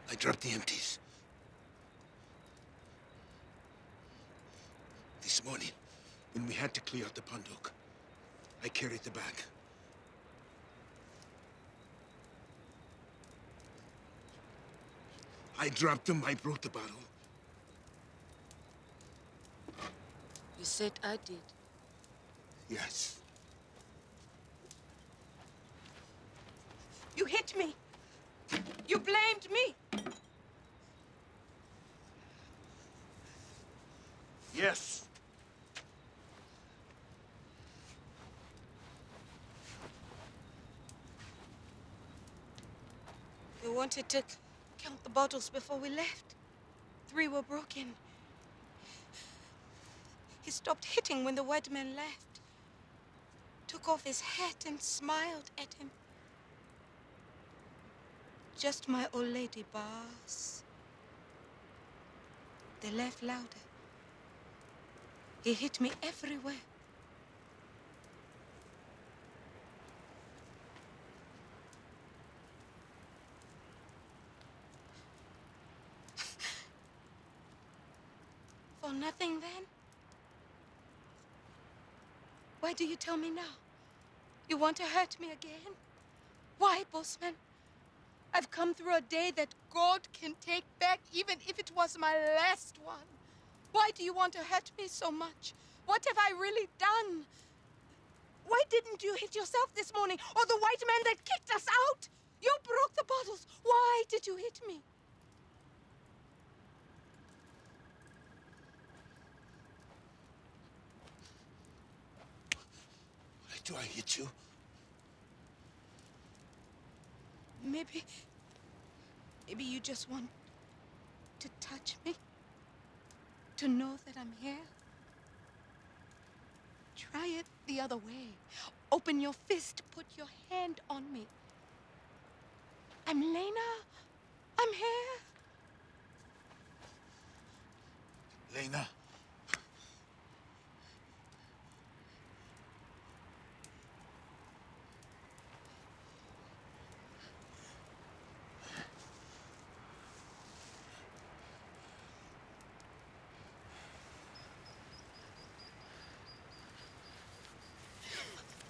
I dropped the empties. This morning, when we had to clear out the punduk, I carried the bag. I dropped them, I broke the bottle. You said I did. Yes. You hit me. You blamed me. Yes. You wanted to count the bottles before we left. 3 were broken. He stopped hitting when the white man left. Took off his hat and smiled at him. Just my old lady, boss. They laughed louder. He hit me everywhere. For nothing, then? Why do you tell me now? You want to hurt me again? Why, Boesman? I've come through a day that God can take back, even if it was my last one. Why do you want to hurt me so much? What have I really done? Why didn't you hit yourself this morning, or the white man that kicked us out? You broke the bottles. Why did you hit me? Why do I hit you? Maybe you just want to touch me? To know that I'm here? Try it the other way. Open your fist, put your hand on me. I'm Lena. I'm here. Lena.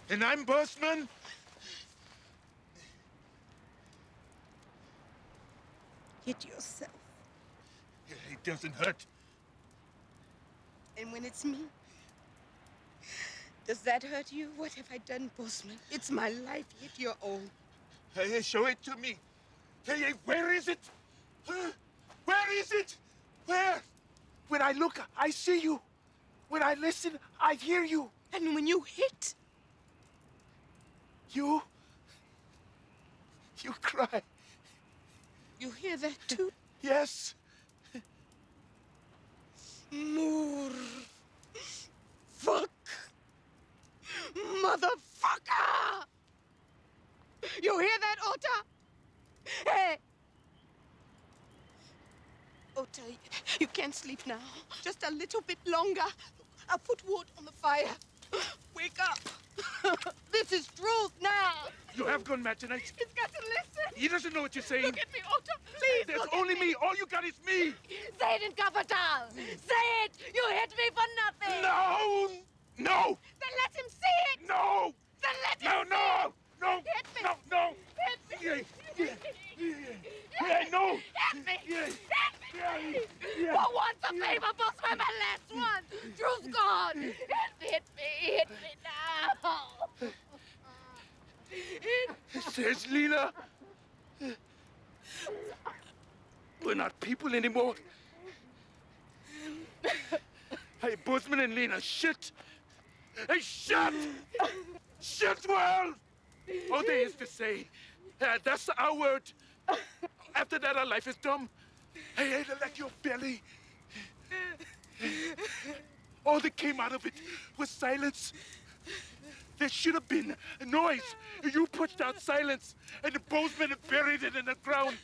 And I'm Boesman. Hit yourself. It doesn't hurt. And when it's me, does that hurt you? What have I done, Boesman? It's my life, yet your own. Hey, show it to me. Hey, where is it? Huh? Where is it? Where? When I look, I see you. When I listen, I hear you. And when you hit, You cry. you hear that too? Yes. Moor. Fuck. Motherfucker! You hear that, Ota? Hey! Ota, you can't sleep now. Just a little bit longer. I'll put wood on the fire. Wake up. This is truth now. You have gone mad tonight. He's got to listen. He doesn't know what you're saying. Look at me, Ota. Please There's look only at me. All you got is me. Say it in capital. Say it. You hit me for nothing. No. No. Then let him see it. No. Then let No, him no. No. Hit me. No, no. Hit me. Yeah, no. Hit me. Yeah. Hit me. Yeah. For once, a favor, Boesman, my last one. Truth God. Hit me now. Says Lena. We're not people anymore. Hey, Boesman and Lena, shit. Hey, shut! Shut, world! Oh, they used to say, that's our word. After that, our life is dumb. Hey, like your belly. All that came out of it was silence. There should have been a noise. You pushed out silence, and the Boesman had buried it in the ground.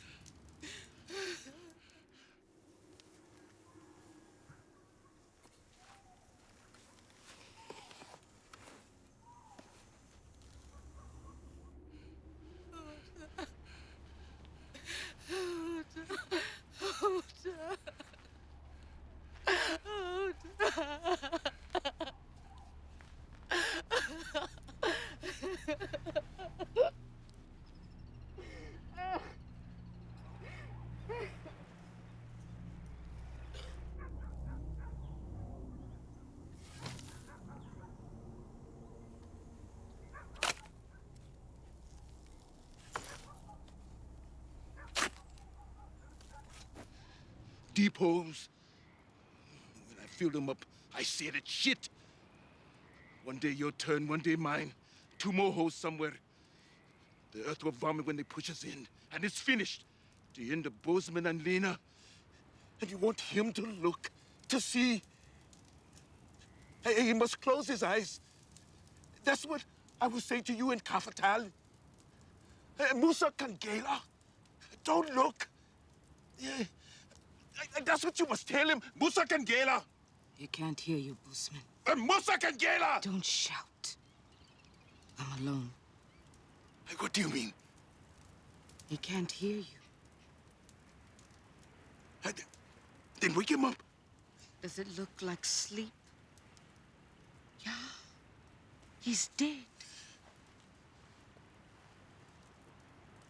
Deep holes. When I fill them up, I say that shit. One day your turn, one day mine. 2 more holes somewhere. The earth will vomit when they push us in. And it's finished. The end of Boesman and Lena. And you want him to look, to see. Hey, he must close his eyes. That's what I was saying to you in Kafatal. Musa Kangela. Don't look. Yeah. That's what you must tell him. Musa Kangela. He can't hear you, Boesman. Musa Kangela! Don't shout. I'm alone. Hey, what do you mean? He can't hear you. Then wake him up. Does it look like sleep? Yeah. He's dead.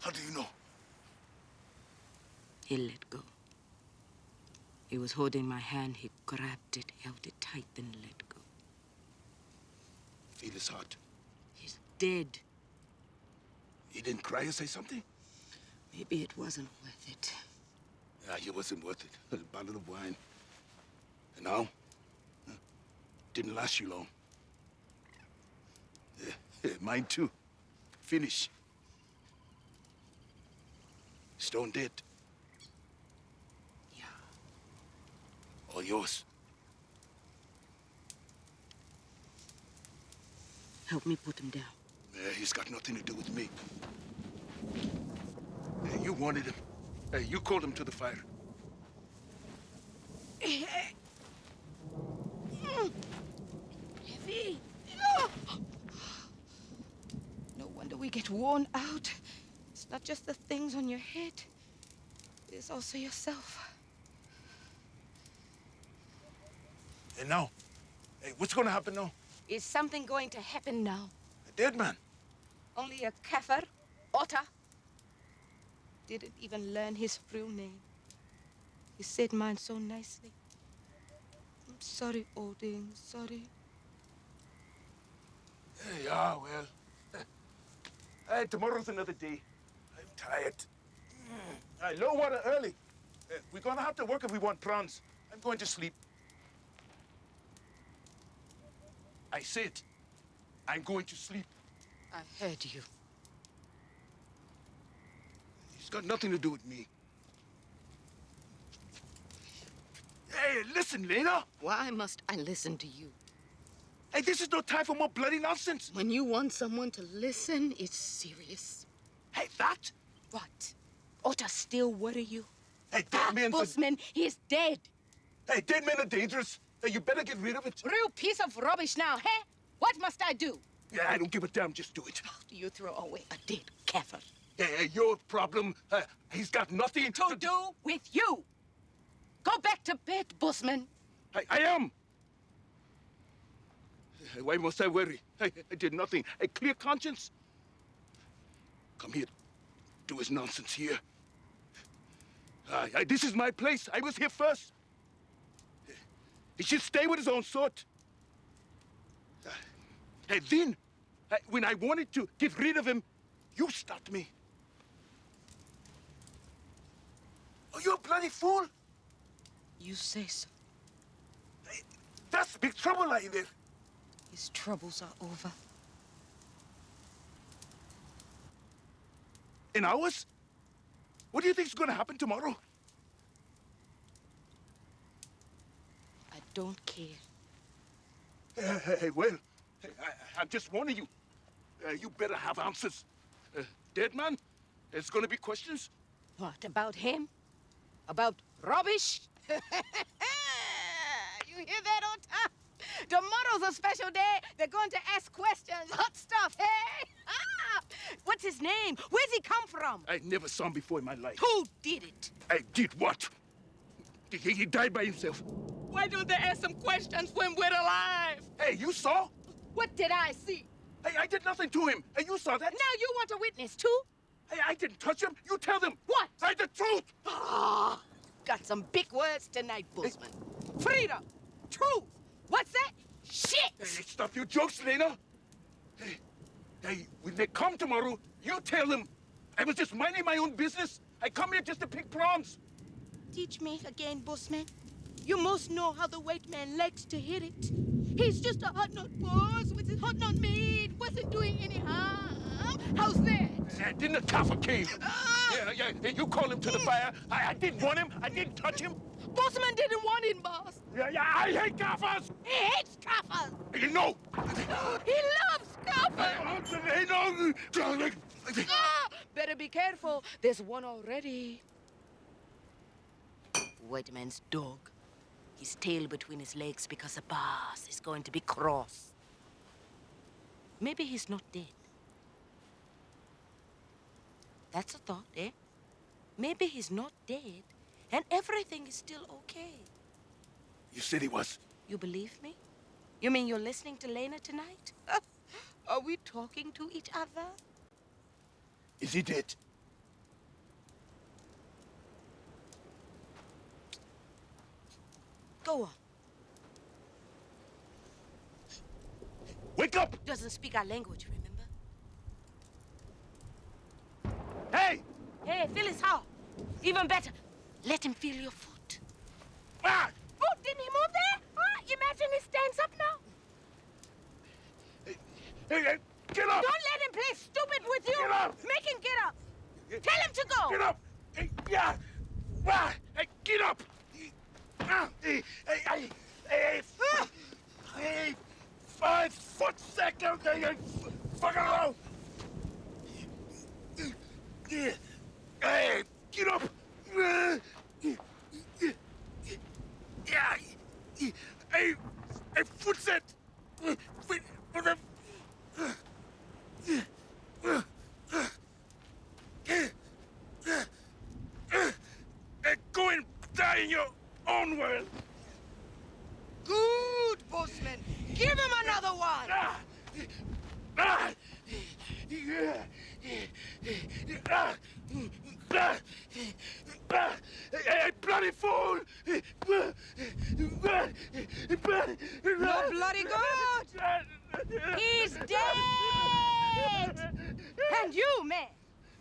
How do you know? He let go. He was holding my hand. He grabbed it, held it tight, then let go. Feel his heart. He's dead. He didn't cry or say something? Maybe it wasn't worth it. Yeah, it wasn't worth it. A bottle of wine. And now? Didn't last you long. Mine too. Finish. Stone dead. Yeah. All yours. Help me put him down. He's got nothing to do with me. You wanted him. You called him to the fire. Heavy. No wonder we get worn out. It's not just the things on your head. It's also yourself. And now? Hey, what's going to happen now? Is something going to happen now? A dead man. Only a kafir, otter, didn't even learn his real name. He said mine so nicely. I'm sorry, Odin, sorry. Yeah, well. Hey, tomorrow's another day. I'm tired. Low water early. We're going to have to work if we want prawns. I'm going to sleep. I said, I'm going to sleep. I heard you. It's got nothing to do with me. Hey, listen, Lena. Why must I listen to you? Hey, this is no time for more bloody nonsense. When you want someone to listen, it's serious. Hey, that? What? Otter still worry you? Hey, dead men... Boesman, he's dead. Hey, dead men are dangerous. Hey, you better get rid of it. Real piece of rubbish now, huh? What must I do? Yeah, I don't give a damn. Just do it. Do you throw away a dead kafir? Hey, your problem, he's got nothing To do with you. Go back to bed, Boesman. I am. Why must I worry? I did nothing. A clear conscience. Come here. Do his nonsense here. This is my place. I was here first. He should stay with his own sort. And then, when I wanted to get rid of him, you stopped me. Oh, you're a bloody fool. You say so. That's big trouble lying there. His troubles are over. In hours? What do you think's going to happen tomorrow? I don't care. Hey, well, I'm just warning you. You better have answers. Dead man, there's going to be questions. What, about him? About rubbish? You hear that, Ota? Tomorrow's a special day. They're going to ask questions. Hot stuff, hey? What's his name? Where's he come from? I never saw him before in my life. Who did it? I did what? He died by himself. Why don't they ask some questions when we're alive? Hey, you saw? What did I see? Hey, I did nothing to him. Hey, you saw that? Now you want a witness, too? Hey, I didn't touch him. You tell them. What? Say the truth. Ah, got some big words tonight, Boesman. Freedom, truth. What's that? Shit! Hey, stop your jokes, Lena. Hey, when they come tomorrow, you tell them I was just minding my own business. I come here just to pick prawns. Teach me again, Boesman. You must know how the white man likes to hit it. He's just a hot nut boss with his hot nut meat. Wasn't doing any harm. How's that? Didn't the Kaffa came? Yeah, you call him to the fire. I didn't want him. I didn't touch him. Boesman didn't want him, boss. Yeah, I hate Kaffas. He hates Kaffas. You know. He loves Kaffas. Better be careful. There's one already. White man's dog. His tail between his legs because the boss is going to be cross. Maybe he's not dead. That's a thought, eh? Maybe he's not dead, and everything is still okay. You said he was. You believe me? You mean you're listening to Lena tonight? Are we talking to each other? Is he dead? Go on. Wake up! Doesn't speak our language, remember? Hey! Hey, feel his heart. Even better, let him feel your foot. Ah! Oh, didn't he move there? Imagine he stands up now. Hey, get up! Don't let him play stupid with you. Get up! Make him get up. Tell him to go. Get up! Hey, yeah! Ah! Hey, get up! Ah! Hey, 5 foot second! Hey, fuck around! Hey, get up! Yeah! Hey, foot set! Go and die in your own world! Good, Boesman. Give him another one. Hey, bloody fool! No bloody good. He's dead. And you, man,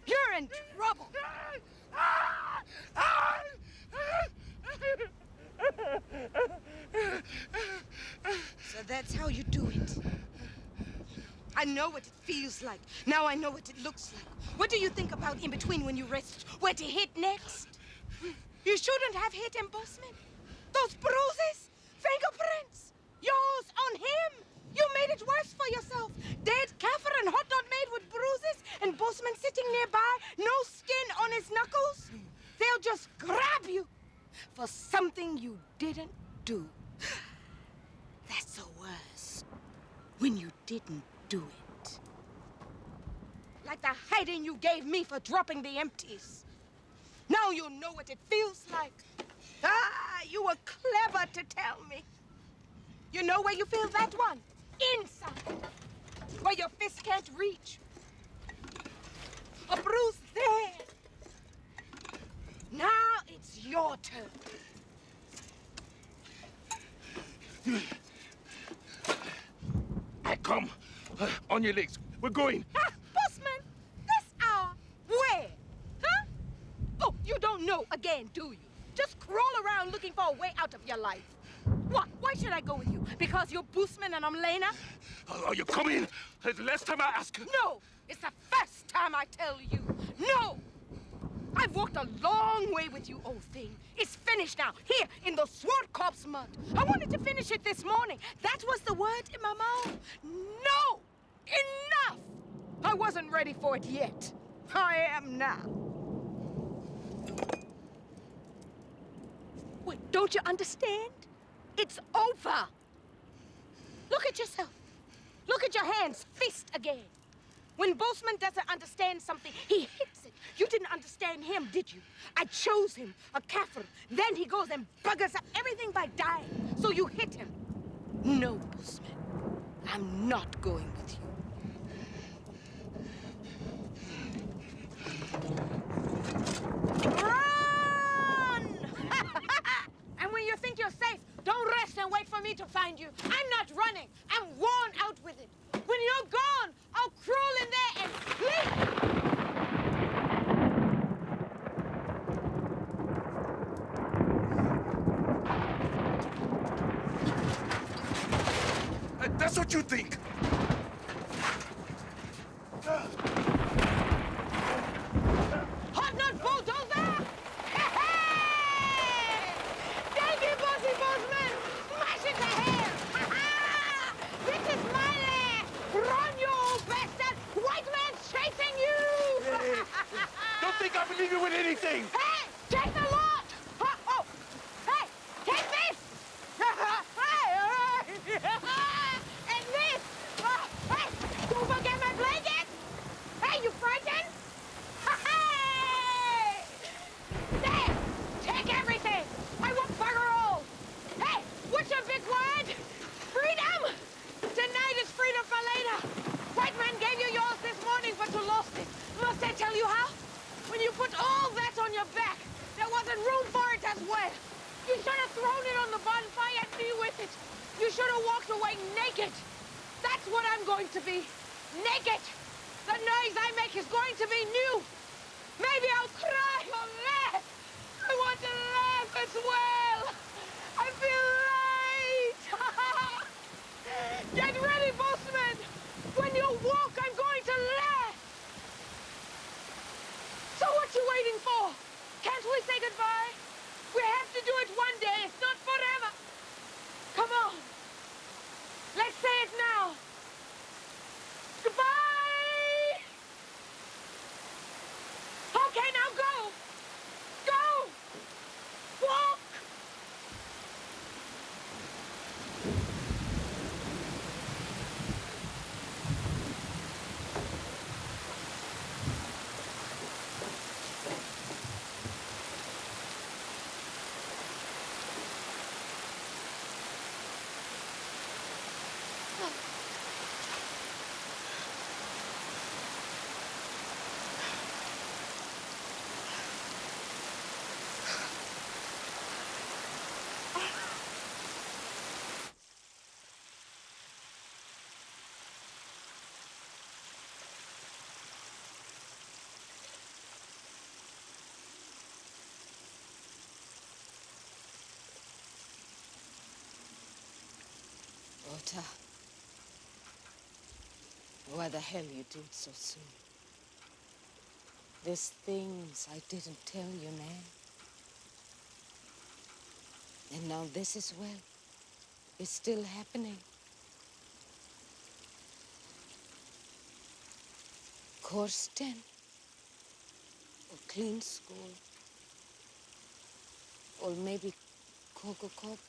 you're in trouble. So that's how you do it. I know what it feels like. Now I know what it looks like. What do you think about in between when you rest? Where to hit next? You shouldn't have hit him, Boesman. Those bruises, fingerprints, yours on him. You made it worse for yourself. Dead Kaffir and hot dog made with bruises, and Boesman sitting nearby, no skin on his knuckles. They'll just grab you for something you didn't do. That's the worst, when you didn't do it. Like the hiding you gave me for dropping the empties. Now you know what it feels like. You were clever to tell me. You know where you feel that one? Inside, where your fist can't reach. A bruise there. Now it's your turn. I come. On your legs. We're going. Boesman, this hour, where? Huh? Oh, you don't know again, do you? Just crawl around looking for a way out of your life. What? Why should I go with you? Because you're Boesman and I'm Lena? Oh, you come in. The last time I ask. No! It's the first time I tell you. No! I've walked a long way with you, old thing. It's finished now, here in the Swartkops mud. I wanted to finish it this morning. That was the word in my mouth. No! Enough! I wasn't ready for it yet. I am now. Wait, don't you understand? It's over. Look at yourself. Look at your hands, fist again. When Boesman doesn't understand something, he hits it. You didn't understand him, did you? I chose him, a kafir. Then he goes and buggers up everything by dying. So you hit him. No, Boesman. I'm not going with you. Run! And when you think you're safe, don't rest and wait for me to find you. I'm not running. I'm worn out with it. When you're gone, I'll crawl in there and sleep. That's what you think. Hot nut bulldozer! Hey! Thank you, Bossy Boesman! Smash it to hell! This is my land! Run, you old bastard! White man's chasing you! Hey, don't think I believe you with anything. Hey! Take the lot! Oh! Hey! Take this! And this! Hey! Don't forget my blanket! Hey, you frightened? Hey! There! Take everything! I want bugger all! Hey! What's your big word? Freedom! Tonight is freedom for later! White man gave you yours this morning, but you lost it. Must I tell you how? When you put all that on your back, there wasn't room for it as well. You should have thrown it on the bonfire and me with it. You should have walked away naked. That's what I'm going to be. Naked. The noise I make is going to be new. Maybe I'll cry or laugh. I want to laugh as well. I feel right. Get ready, Boesman. When you walk, I'm going to laugh. So what you waiting for? Can't we say goodbye? We have to do it one day. It's not forever. Come on. Let's say it now. Goodbye. Okay, now go. Go. Walk. Ota, why the hell you do it so soon? There's things I didn't tell you, man. And now this as well. It's still happening. Korsten, or clean school, or maybe Kogokop.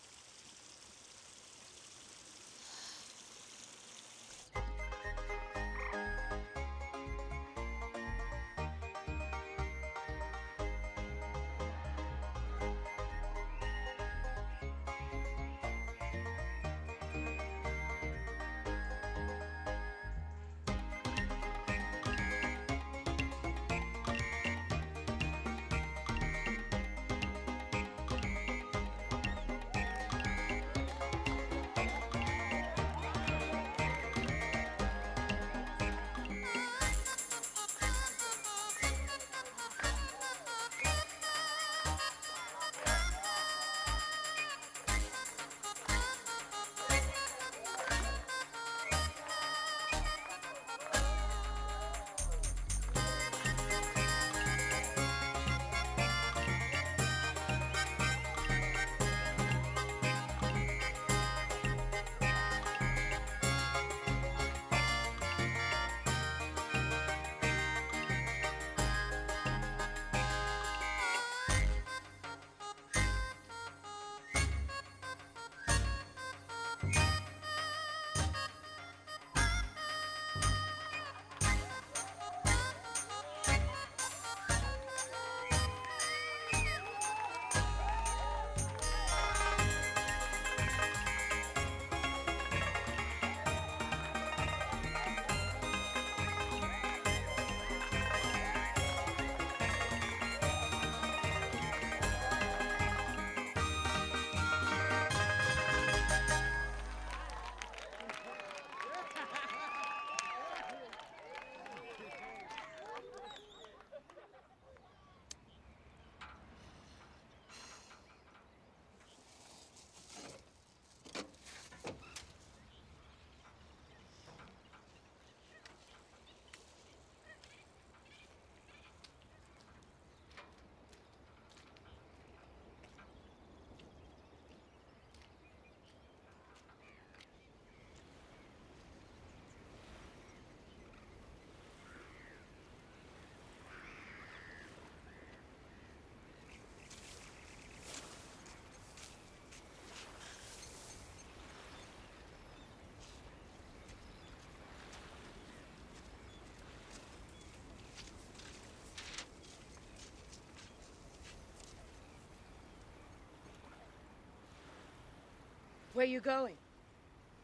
Where you going?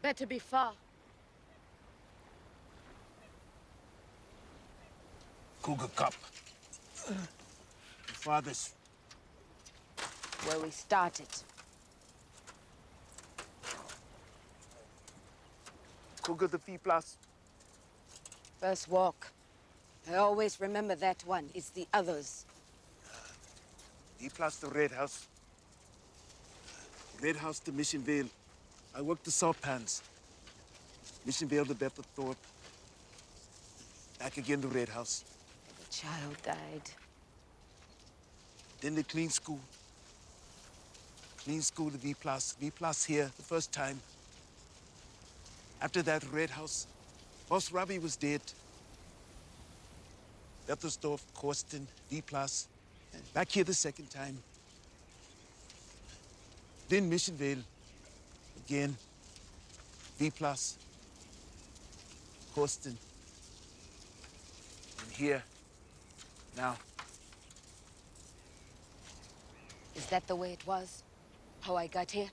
Better be far. Cougar Cup. The farthest. Where we started. Cougar the V plus. First walk. I always remember that one. It's the others. V plus the Red House. Red House to Missionville. I worked the salt pans. Missionville to Bethel Thorpe. Back again to Red House. The child died. Then the clean school. Clean school to V plus. V plus here the first time. After that, Red House. Boss Robbie was dead. Bethelsdorf, Corsten, V plus. Back here the second time. Then Missionville. Again. V plus. Corsten. And here. Now. Is that the way it was? How I got here?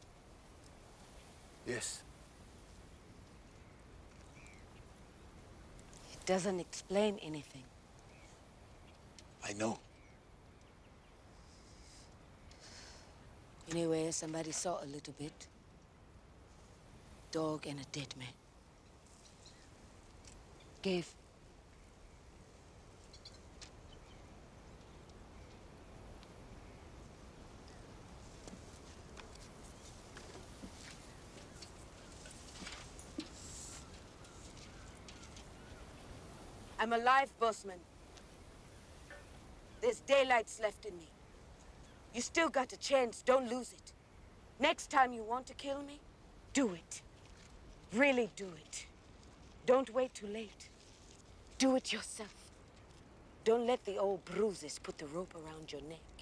Yes. It doesn't explain anything. I know. Anyway, somebody saw a little bit. Dog and a dead man. Gave. I'm alive, Boesman. There's daylights left in me. You still got a chance. Don't lose it. Next time you want to kill me, do it. Really do it. Don't wait too late. Do it yourself. Don't let the old bruises put the rope around your neck.